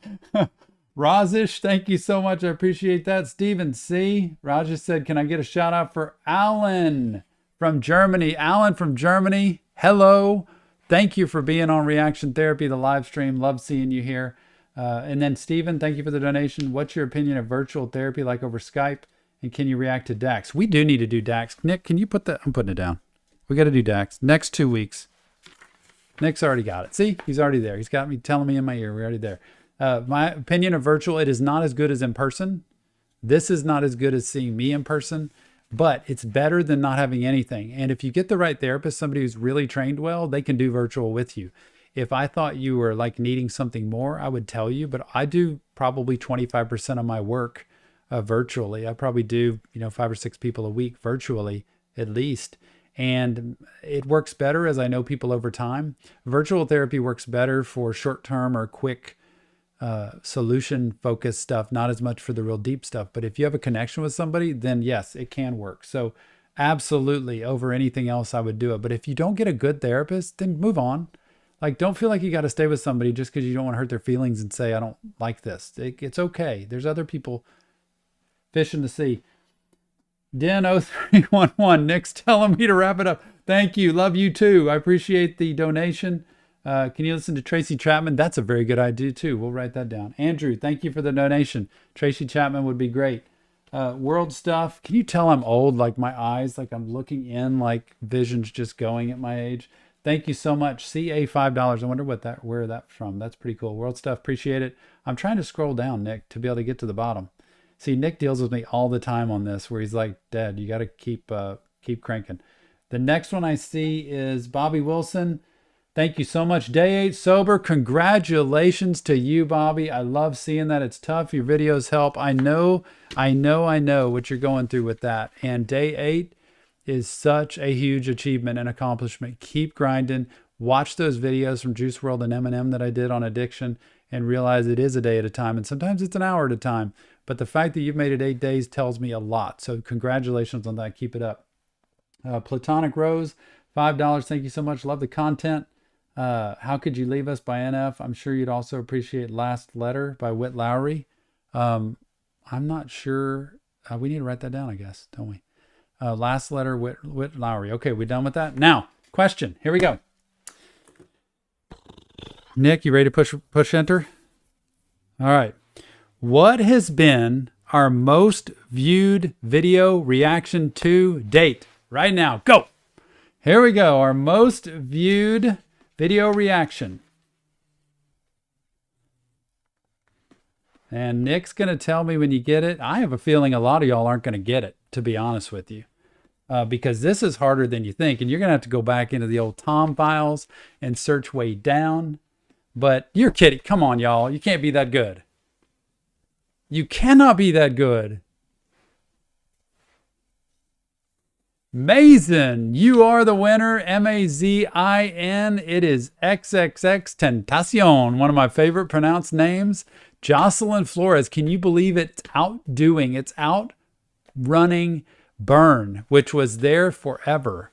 Rajesh, thank you so much. I appreciate that. Stephen C. Rajesh said, can I get a shout out for Alan from Germany? Alan from Germany, hello. Thank you for being on Reaction Therapy, the live stream. Love seeing you here. And then Stephen, thank you for the donation. What's your opinion of virtual therapy like over Skype? And can you react to DAX? We do need to do DAX. Nick, can you put that? I'm putting it down. We got to do DAX next 2 weeks. Nick's already got it. See, he's already there. He's got me telling me in my ear. We're already there. My opinion of virtual, it is not as good as in person. This is not as good as seeing me in person, but it's better than not having anything. And if you get the right therapist, somebody who's really trained well, they can do virtual with you. If I thought you were like needing something more, I would tell you, but I do probably 25% of my work virtually. I probably do, 5 or 6 people a week virtually at least. And it works better as I know people over time. Virtual therapy works better for short-term or quick solution-focused stuff, not as much for the real deep stuff. But if you have a connection with somebody, then yes, it can work. So absolutely, over anything else, I would do it. But if you don't get a good therapist, then move on. Like, don't feel like you got to stay with somebody just because you don't want to hurt their feelings and say, I don't like this. It's okay. There's other people. Fish in the sea. Den0311, Nick's telling me to wrap it up. Thank you. Love you too. I appreciate the donation. Can you listen to Tracy Chapman? That's a very good idea too. We'll write that down. Andrew, thank you for the donation. Tracy Chapman would be great. World stuff. Can you tell I'm old? Like my eyes, like I'm looking in, like vision's just going at my age. Thank you so much. CA $5. I wonder where that's from. That's pretty cool. World stuff. Appreciate it. I'm trying to scroll down, Nick, to be able to get to the bottom. See, Nick deals with me all the time on this, where he's like, Dad, you got to keep cranking. The next one I see is Bobby Wilson. Thank you so much. Day 8 sober. Congratulations to you, Bobby. I love seeing that. It's tough. Your videos help. I know what you're going through with that. And day 8 is such a huge achievement and accomplishment. Keep grinding. Watch those videos from Juice WRLD and Eminem that I did on addiction and realize it is a day at a time. And sometimes it's an hour at a time. But the fact that you've made it 8 days tells me a lot. So congratulations on that. Keep it up. Platonic Rose, $5. Thank you so much. Love the content. How Could You Leave Us by NF. I'm sure you'd also appreciate Last Letter by Whit Lowry. I'm not sure. We need to write that down, I guess, don't we? Last Letter, Whit Lowry. Okay, we done with that? Now, question. Here we go. Nick, you ready to push enter? All right. What has been our most viewed video reaction to date? Right now, go. Here we go. Our most viewed video reaction. And Nick's going to tell me when you get it. I have a feeling a lot of y'all aren't going to get it, to be honest with you. Because this is harder than you think. And you're going to have to go back into the old Tom files and search way down. But you're kidding. Come on, y'all. You can't be that good. You cannot be that good. Mazin, you are the winner. M-A-Z-I-N. It is XXX Tentacion, one of my favorite pronounced names. Jocelyn Flores, can you believe it's outrunning Burn, which was there forever.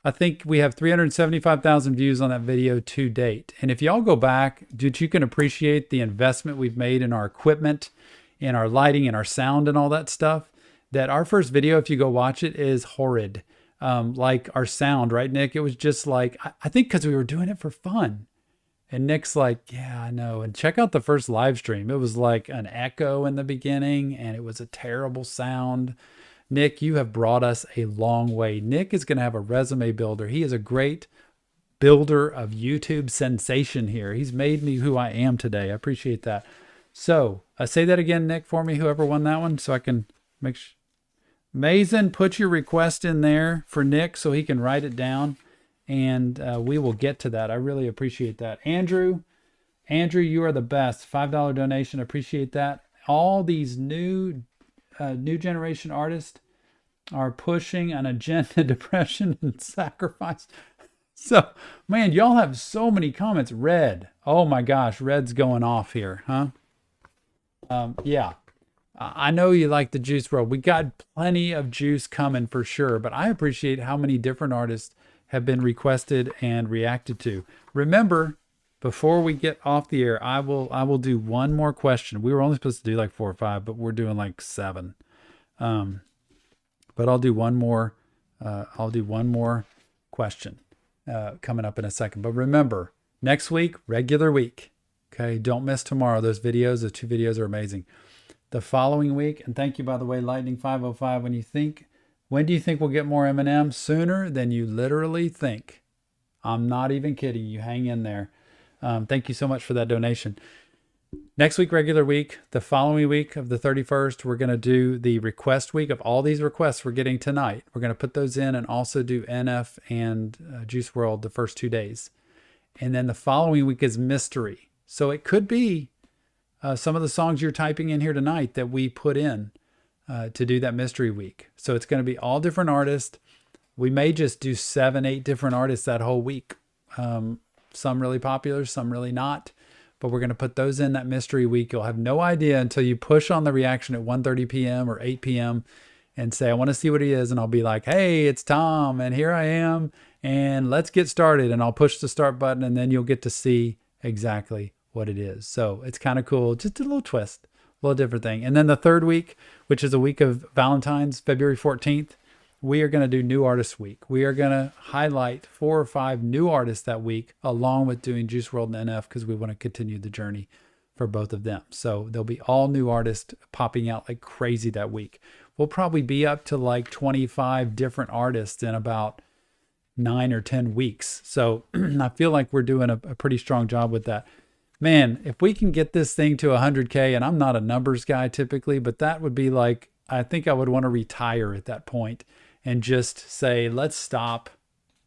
I think we have 375,000 views on that video to date. And if y'all go back, dude, you can appreciate the investment we've made in our equipment, in our lighting, and our sound and all that stuff. That our first video, if you go watch it, is horrid. Like our sound, right, Nick? It was just like, I think because we were doing it for fun. And Nick's like, yeah, I know. And check out the first live stream. It was like an echo in the beginning, and it was a terrible sound. Nick, you have brought us a long way. Nick is going to have a resume builder. He is a great builder of YouTube sensation here. He's made me who I am today. I appreciate that. So say that again, Nick, for me, whoever won that one, so I can make sure. Mazin, put your request in there for Nick so he can write it down, and we will get to that. I really appreciate that. Andrew, you are the best. $5 donation. Appreciate that. All these new generation artists are pushing an agenda, depression, and sacrifice. So, man, y'all have so many comments. Red. Oh my gosh, Red's going off here, huh? Yeah. I know you like the Juice World. We got plenty of juice coming for sure, but I appreciate how many different artists have been requested and reacted to. Remember, before we get off the air, I will do one more question. We were only supposed to do like 4 or 5, but we're doing like 7. But I'll do one more. I'll do one more question coming up in a second. But remember, next week, regular week. Okay, don't miss tomorrow. Those 2 videos are amazing. The following week, and thank you, by the way, Lightning 505. When do you think we'll get more M&M? Sooner than you literally think. I'm not even kidding. You hang in there. Thank you so much for that donation. Next week, regular week. The following week of the 31st, we're going to do the request week of all these requests we're getting tonight. We're going to put those in and also do NF and Juice World the first 2 days. And then the following week is mystery. So it could be some of the songs you're typing in here tonight that we put in to do that mystery week. So it's going to be all different artists. We may just do 7, 8 different artists that whole week. Some really popular, some really not. But we're going to put those in that mystery week. You'll have no idea until you push on the reaction at 1:30 p.m. or 8 p.m. and say, I want to see what he is. And I'll be like, hey, it's Tom. And here I am. And let's get started. And I'll push the start button. And then you'll get to see exactly what it is. So it's kind of cool. Just a little twist, a little different thing. And then the third week, which is a week of Valentine's, February 14th, we are going to do New Artist Week. We are going to highlight 4 or 5 new artists that week, along with doing Juice WRLD and NF, because we want to continue the journey for both of them. So there'll be all new artists popping out like crazy that week. We'll probably be up to like 25 different artists in about 9 or 10 weeks. So I feel like we're doing a pretty strong job with that. Man, if we can get this thing to 100K, and I'm not a numbers guy typically, but that would be like, I think I would want to retire at that point and just say, let's stop.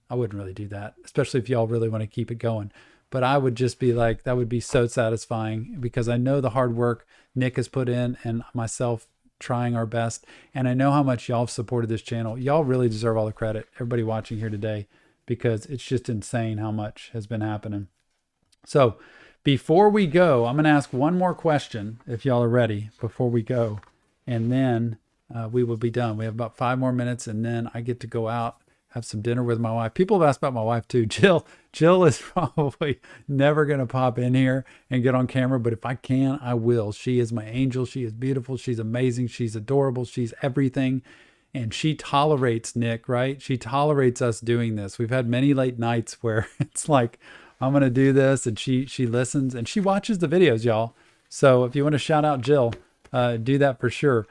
I wouldn't really do that, especially if y'all really want to keep it going. But I would just be like, that would be so satisfying because I know the hard work Nick has put in and myself trying our best. And I know how much y'all have supported this channel. Y'all really deserve all the credit, everybody watching here today, because it's just insane how much has been happening. So before we go, I'm going to ask one more question, if y'all are ready, before we go. And then we will be done. We have about 5 more minutes, and then I get to go out, have some dinner with my wife. People have asked about my wife too. Jill is probably never going to pop in here and get on camera, but if I can, I will. She is my angel. She is beautiful. She's amazing. She's adorable. She's everything. And she tolerates Nick, right? She tolerates us doing this. We've had many late nights where it's like, I'm going to do this, and she listens, and she watches the videos, y'all. So if you want to shout out Jill, do that for sure.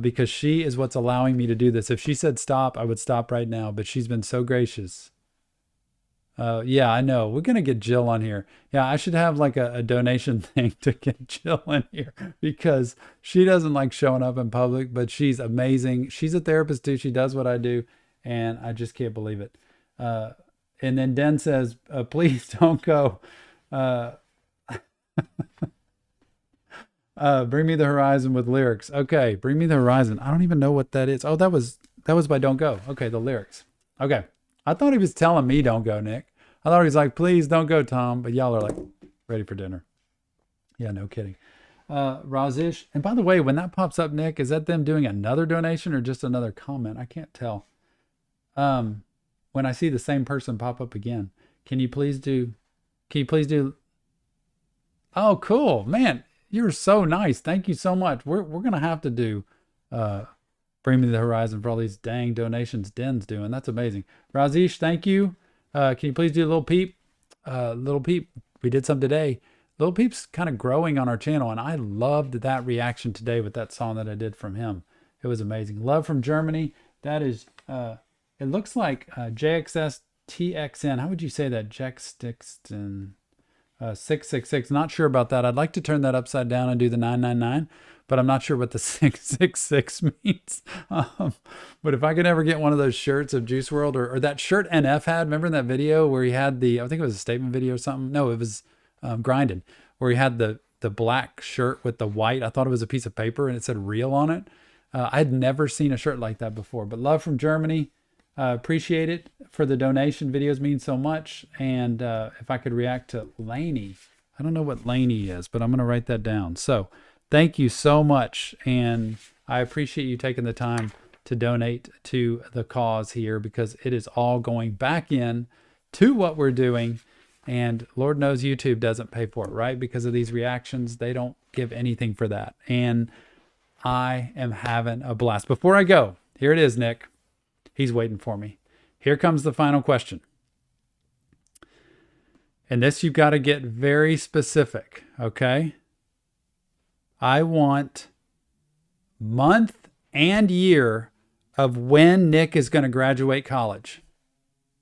Because she is what's allowing me to do this. If she said stop, I would stop right now, but she's been so gracious. Yeah, I know. We're going to get Jill on here. Yeah, I should have like a donation thing to get Jill in here because she doesn't like showing up in public, but she's amazing. She's a therapist too. She does what I do, and I just can't believe it. And then Den says, please don't go. Bring Me the Horizon with lyrics. Okay, Bring Me the Horizon. I don't even know what that is. Oh, that was by Don't Go. Okay, the lyrics. Okay. I thought he was telling me don't go, Nick. I thought he was like, please don't go, Tom. But y'all are like, ready for dinner. Yeah, no kidding. Razish. And by the way, when that pops up, Nick, is that them doing another donation or just another comment? I can't tell. When I see the same person pop up again, can you please do? Oh, cool, man. You're so nice. Thank you so much. We're gonna have to do Bring Me the Horizon for all these dang donations Den's doing. That's amazing. Razish, thank you. Can you please do Little Peep? Little Peep, we did some today. Little Peep's kind of growing on our channel, and I loved that reaction today with that song that I did from him. It was amazing. Love from Germany. That is, it looks like JXS TXN. How would you say that? Jextixton. 666. Not sure about that. I'd like to turn that upside down and do the 999, but I'm not sure what the 666 means. But if I could ever get one of those shirts of Juice WRLD or that shirt NF had, remember in that video where he had I think it was a statement video or something. No, it was Grinding, where he had the black shirt with the white. I thought it was a piece of paper and it said real on it. I had never seen a shirt like that before, but love from Germany. Appreciate it for the donation. Videos mean so much. And if I could react to Laney, I don't know what Laney is, but I'm going to write that down. So thank you so much. And I appreciate you taking the time to donate to the cause here, because it is all going back in to what we're doing. And Lord knows YouTube doesn't pay for it, right? Because of these reactions, they don't give anything for that. And I am having a blast. Before I go, here it is, Nick. He's waiting for me. Here comes the final question. And this, you've got to get very specific, okay? I want month and year of when Nick is going to graduate college.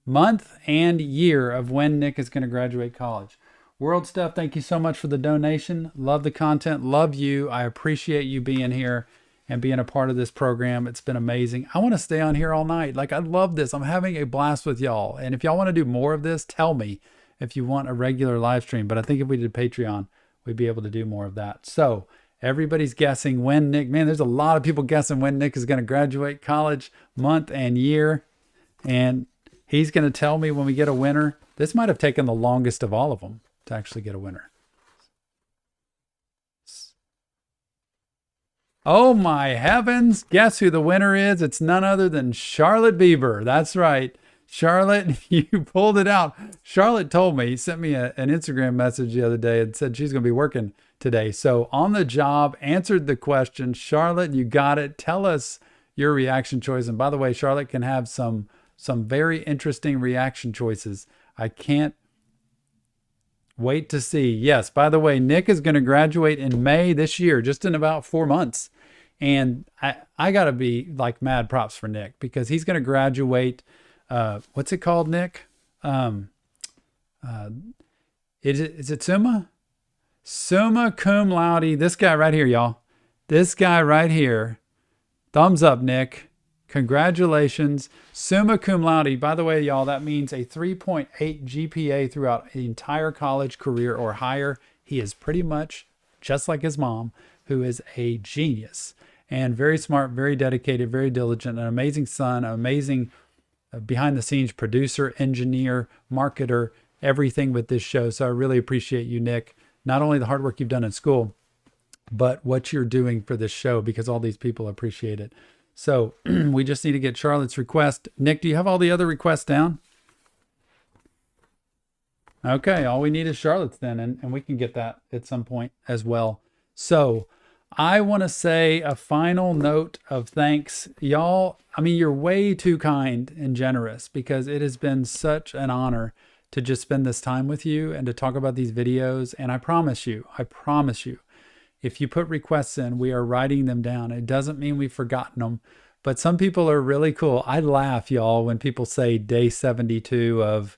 Month and year of when Nick is going to graduate college. World Stuff, thank you so much for the donation. Love the content. Love you. I appreciate you being here and being a part of this program. It's been amazing. I want to stay on here all night. Like, I love this. I'm having a blast with y'all. And if y'all want to do more of this, tell me if you want a regular live stream. But I think if we did Patreon, we'd be able to do more of that. So everybody's guessing when Nick, man, there's a lot of people guessing when Nick is going to graduate college, month and year. And he's going to tell me when we get a winner. This might have taken the longest of all of them to actually get a winner. Oh my heavens. Guess who the winner is? It's none other than Charlotte Bieber. That's right. Charlotte, you pulled it out. Charlotte told me, he sent me an Instagram message the other day and said she's going to be working today. So on the job, answered the question. Charlotte, you got it. Tell us your reaction choice. And by the way, Charlotte can have some very interesting reaction choices. I can't wait to see. Yes, by the way, Nick is going to graduate in May this year, just in about 4 months. And I got to be like mad props for Nick, because he's going to graduate. What's it called, Nick? Is it Summa? Summa cum laude. This guy right here, y'all. This guy right here. Thumbs up, Nick. Congratulations. Summa cum laude. By the way, y'all, that means a 3.8 GPA throughout the entire college career or higher. He is pretty much just like his mom, who is a genius and very smart, very dedicated, very diligent, an amazing son, an amazing behind the scenes producer, engineer, marketer, everything with this show. So I really appreciate you, Nick. Not only the hard work you've done in school, but what you're doing for this show, because all these people appreciate it. So we just need to get Charlotte's request. Nick, do you have all the other requests down? Okay, all we need is Charlotte's then, and we can get that at some point as well. So I want to say a final note of thanks. Y'all, I mean, you're way too kind and generous, because it has been such an honor to just spend this time with you and to talk about these videos. And I promise you, if you put requests in, we are writing them down. It doesn't mean we've forgotten them, but some people are really cool. I laugh, y'all, when people say day 72 of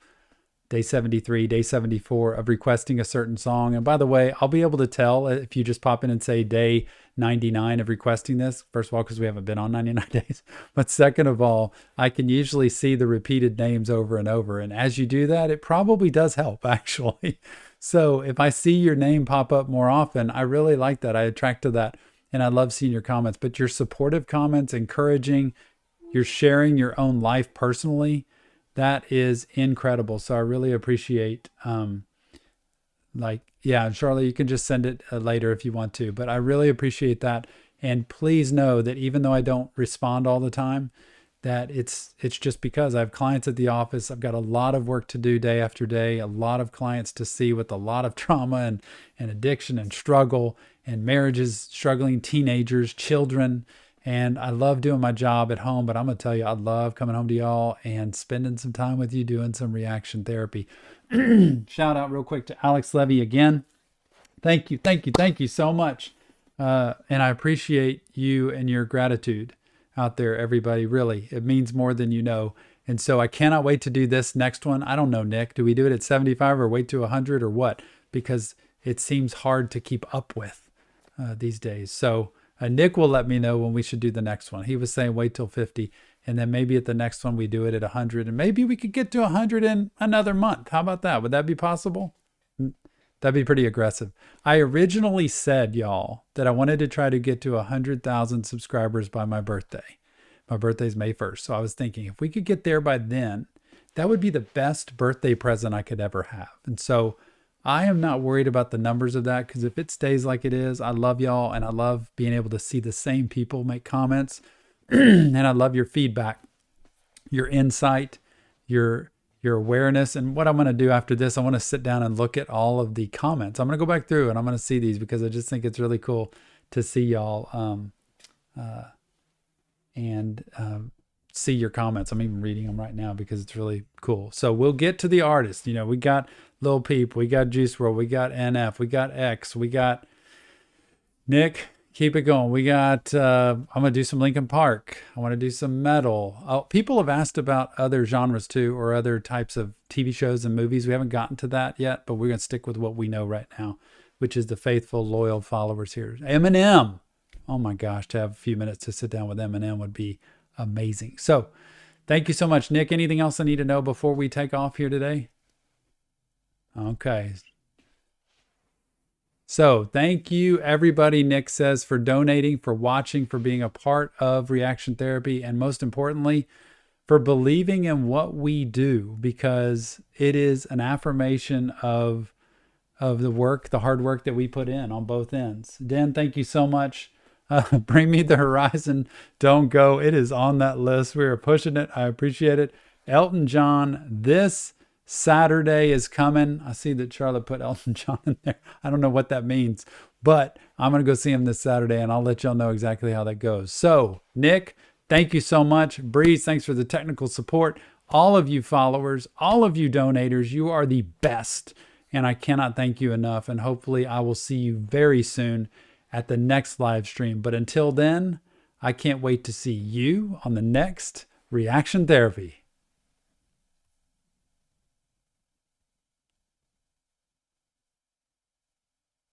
day 73, day 74 of requesting a certain song. And by the way, I'll be able to tell if you just pop in and say day 99 of requesting this. First of all, because we haven't been on 99 days. But second of all, I can usually see the repeated names over and over. And as you do that, it probably does help, actually. So if I see your name pop up more often, I really like that. I attract to that. And I love seeing your comments. But your supportive comments, encouraging, you're sharing your own life personally, that is incredible. So I really appreciate, yeah, Charlotte, you can just send it later if you want to, but I really appreciate that. And please know that even though I don't respond all the time, that it's just because I have clients at the office. I've got a lot of work to do day after day, a lot of clients to see with a lot of trauma and addiction and struggle and marriages, struggling teenagers, children. And I love doing my job at home, but I'm going to tell you, I love coming home to y'all and spending some time with you, doing some reaction therapy. Shout out real quick to Alex Levy again. Thank you so much. And I appreciate you and your gratitude out there, everybody. Really, it means more than you know. And so I cannot wait to do this next one. I don't know, Nick, do we do it at 75 or wait to 100 or what? Because it seems hard to keep up with these days. So Nick will let me know when we should do the next one. He was saying wait till 50, and then maybe at the next one we do it at 100, and maybe we could get to 100 in another month. How about that? Would that be possible? That'd be pretty aggressive. I originally said, y'all, that I wanted to try to get to 100,000 subscribers by my birthday. My birthday's May 1st. So I was thinking if we could get there by then, that would be the best birthday present I could ever have. And so I am not worried about the numbers of that, because if it stays like it is, I love y'all and I love being able to see the same people make comments. And I love your feedback, your insight, your awareness. And what I'm going to do after this, I want to sit down and look at all of the comments. I'm going to go back through and I'm going to see these, because I just think it's really cool to see y'all and see your comments. I'm even reading them right now because it's really cool. So we'll get to the artists. You know, we got Lil Peep, we got Juice WRLD, we got NF, we got X, we got Nick. Keep it going. We got, I'm going to do some Linkin Park. I want to do some metal. Oh, people have asked about other genres too, or other types of TV shows and movies. We haven't gotten to that yet, but we're going to stick with what we know right now, which is the faithful, loyal followers here. Eminem. Oh my gosh, to have a few minutes to sit down with Eminem would be amazing. So thank you so much, Nick. Anything else I need to know before we take off here today? Okay. So thank you, everybody, Nick says, for donating, for watching, for being a part of Reaction Therapy, and most importantly, for believing in what we do, because it is an affirmation of the work, the hard work that we put in on both ends. Dan, thank you so much. Bring Me the Horizon, Don't Go. It is on that list. We are pushing it. I appreciate it. Elton John, this Saturday is coming. I see that Charlotte put Elton John in there. I don't know what that means, but I'm going to go see him this Saturday, and I'll let y'all know exactly how that goes. So, Nick, thank you so much. Breeze, thanks for the technical support. All of you followers, all of you donators, you are the best, and I cannot thank you enough, and hopefully I will see you very soon at the next live stream. But until then, I can't wait to see you on the next Reaction Therapy.